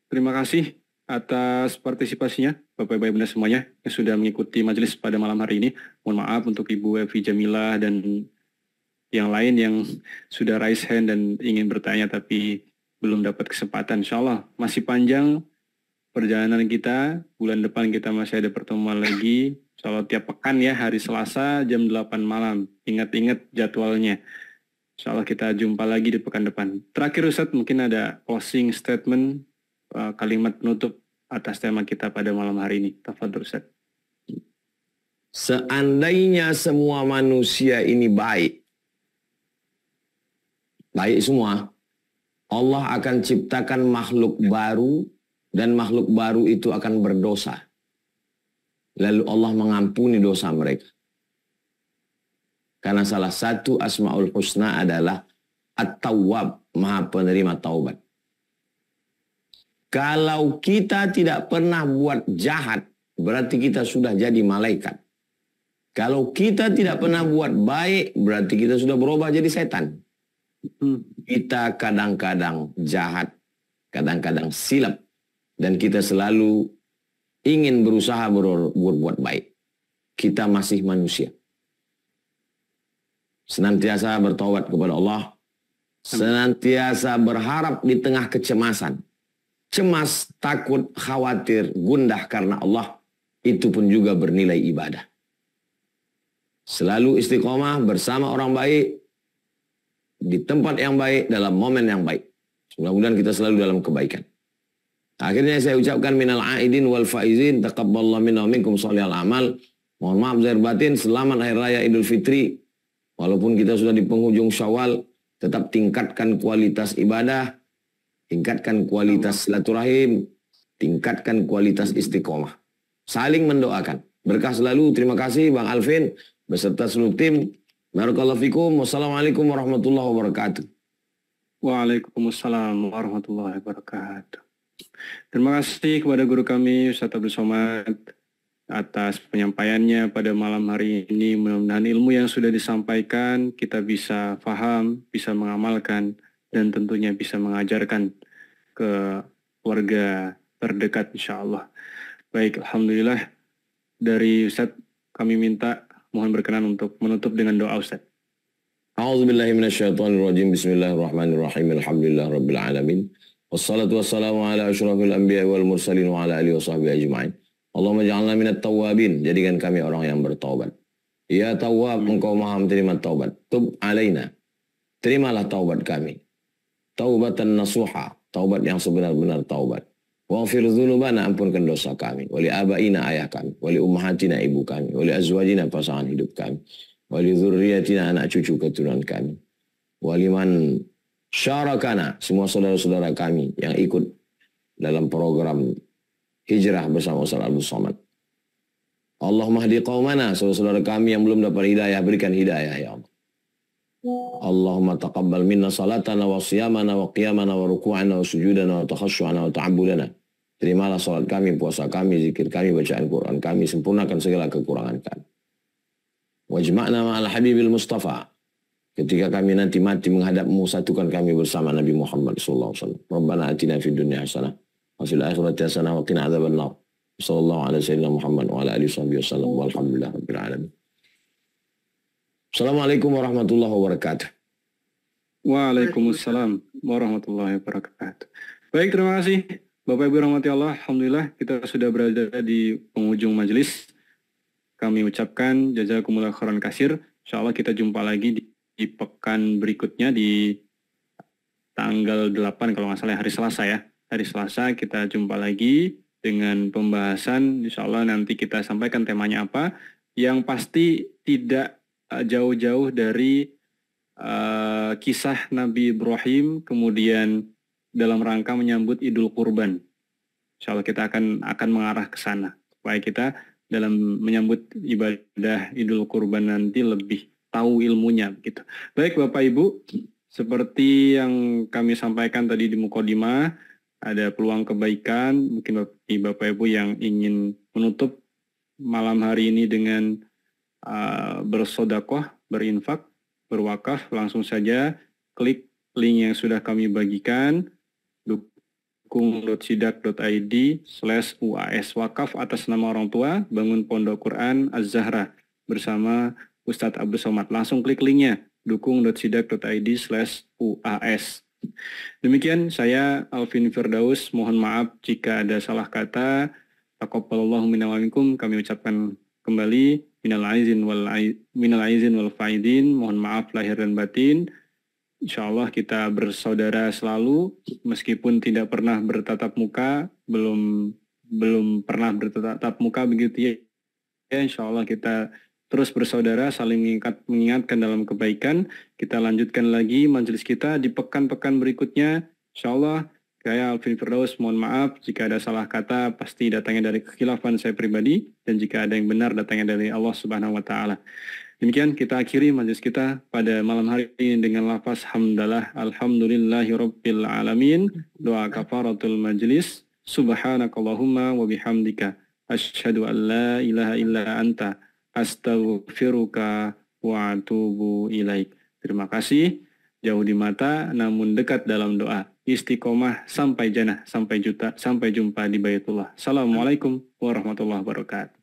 terima kasih atas partisipasinya Bapak Ibu Bunda semuanya yang sudah mengikuti majelis pada malam hari ini. Mohon maaf untuk Ibu Evi Jamilah dan yang lain yang sudah raise hand dan ingin bertanya tapi belum dapat kesempatan. Insya Allah masih panjang perjalanan kita. Bulan depan kita masih ada pertemuan lagi. Insya Allah tiap pekan ya, hari Selasa jam 8 malam. Ingat-ingat jadwalnya. Insya Allah kita jumpa lagi di pekan depan. Terakhir Ustadz, mungkin ada closing statement, kalimat penutup atas tema kita pada malam hari ini. Tafadhol Ustadz. Seandainya semua manusia ini baik semua, Allah akan ciptakan makhluk baru, dan makhluk baru itu akan berdosa. Lalu Allah mengampuni dosa mereka. Karena salah satu Asmaul Husna adalah At-Tawwab, Maha Penerima Taubat. Kalau kita tidak pernah buat jahat, berarti kita sudah jadi malaikat. Kalau kita tidak pernah buat baik, berarti kita sudah berubah jadi setan. Kita kadang-kadang jahat, kadang-kadang silap, dan kita selalu ingin berusaha berbuat baik. Kita masih manusia. Senantiasa bertaubat kepada Allah, senantiasa berharap di tengah kecemasan. Cemas, takut, khawatir, gundah karena Allah, itu pun juga bernilai ibadah. Selalu istiqomah bersama orang baik, di tempat yang baik, dalam momen yang baik. Mudah-mudahan kita selalu dalam kebaikan. Akhirnya saya ucapkan minal aidin wal faizin, taqabbalallahu minna wa minkum sholihal amal. Mohon maaf zahir batin, selamat hari raya Idul Fitri. Walaupun kita sudah di penghujung Syawal, tetap tingkatkan kualitas ibadah, tingkatkan kualitas silaturahim, tingkatkan kualitas istiqomah. Saling mendoakan. Berkah selalu. Terima kasih Bang Alvin beserta seluruh tim. Barakallahu fikum. Wassalamualaikum warahmatullahi wabarakatuh. Waalaikumsalam warahmatullahi wabarakatuh. Terima kasih kepada guru kami Ustadz Abdul Somad atas penyampaiannya pada malam hari ini. Mudah-mudahan ilmu yang sudah disampaikan kita bisa paham, bisa mengamalkan, dan tentunya bisa mengajarkan ke keluarga terdekat insya Allah. Baik, alhamdulillah. Dari Ustadz kami minta mohon berkenan untuk menutup dengan doa Ustaz. A'udzubillahi minasyaitonirrajim. Bismillahirrahmanirrahim. Alhamdulillah rabbil alamin. Wassalatu wassalamu ala asyrafil anbiya wal mursalin wa ala alihi washabbihi ajma'in. Allahumma ja'alna minat tawwabin. Jadikan kami orang yang bertaubat. Ya Tawwab, Engkau Maha menerima taubat. Tub alaina. Terimalah taubat kami. Taubatan nasuha. Taubat yang sebenar-benar taubat. Waghfir dzunubana, ampunkan dosa kami. Wali abaina, ayah kami. Wali ummahatina, ibu kami. Wali azwajina, pasangan hidup kami. Wali dzurriyyatina, anak cucu keturunan kami. Wali man syarakana, semua saudara-saudara kami yang ikut dalam program hijrah bersama Ustaz Abdul Somad. Allahumma hdi qaumana, saudara-saudara kami yang belum dapat hidayah, berikan hidayah ya Allah. Allahumma taqabbal minna salatana wa siyamana wa qiyamana wa ruku'ana wa sujudana wa takhasyu'ana wa ta'abbudana. Terimalah salat kami, puasa kami, zikir kami, bacaan Quran kami, sempurnakan segala kekurangan kami. Wajma'na ma'al habibil Mustafa. Ketika kami nanti mati menghadapmu, satukan kami bersama Nabi Muhammad SAW. Rabbana atina fid dunya hasanah wa fil akhirati hasanah wa qina adzabannar. Sallallahu ala sayyidina Muhammad wa ala alihi wasallam. Walhamdulillah rabbil alamin. Assalamualaikum warahmatullahi wabarakatuh. Waalaikumsalam warahmatullahi wabarakatuh. Baik, terima kasih Bapak Ibu rahmati Allah. Alhamdulillah kita sudah berada di penghujung majelis. Kami ucapkan jazakumullah khairan katsir. Insyaallah kita jumpa lagi di pekan berikutnya di tanggal 8 kalau nggak salah hari Selasa ya. Hari Selasa kita jumpa lagi dengan pembahasan, insyaallah nanti kita sampaikan temanya apa. Yang pasti tidak jauh-jauh dari kisah Nabi Ibrahim, kemudian dalam rangka menyambut Idul Kurban. Insyaallah kita akan mengarah ke sana. Supaya kita dalam menyambut ibadah Idul Kurban nanti lebih tahu ilmunya gitu. Baik Bapak Ibu, seperti yang kami sampaikan tadi di Muqaddimah, ada peluang kebaikan, mungkin Bapak Ibu yang ingin menutup malam hari ini dengan bersodakoh, berinfak, berwakaf, langsung saja klik link yang sudah kami bagikan, dukung.sidak.id/UAS wakaf atas nama orang tua Bangun Pondok Quran Az-Zahra bersama Ustadz Abdul Somad. Langsung klik linknya, dukung.sidak.id/UAS Demikian saya Alvin Firdaus, mohon maaf jika ada salah kata. Taqabbalallahu minna wa minkum, kami ucapkan kembali minal aizin wal faizin, mohon maaf lahir dan batin. Insyaallah kita bersaudara selalu meskipun tidak pernah bertatap muka, belum pernah bertatap muka begitu ya. Insyaallah kita terus bersaudara, saling mengingatkan dalam kebaikan. Kita lanjutkan lagi majelis kita di pekan-pekan berikutnya. Insyaallah, saya Alvin Firdaus, mohon maaf jika ada salah kata, pasti datangnya dari kekhilafan saya pribadi, dan jika ada yang benar datangnya dari Allah Subhanahu wa taala. Demikian kita akhiri majelis kita pada malam hari ini dengan lafaz hamdalah, alhamdulillahirabbil alamin, doa kafaratul majlis, subhanakallahumma wa bihamdika asyhadu an la ilaha illa anta astaghfiruka wa atubu ilaik. Terima kasih. Jauh di mata namun dekat dalam doa. Istiqomah sampai jannah, sampai jumpa di Baitullah. Assalamualaikum warahmatullahi wabarakatuh.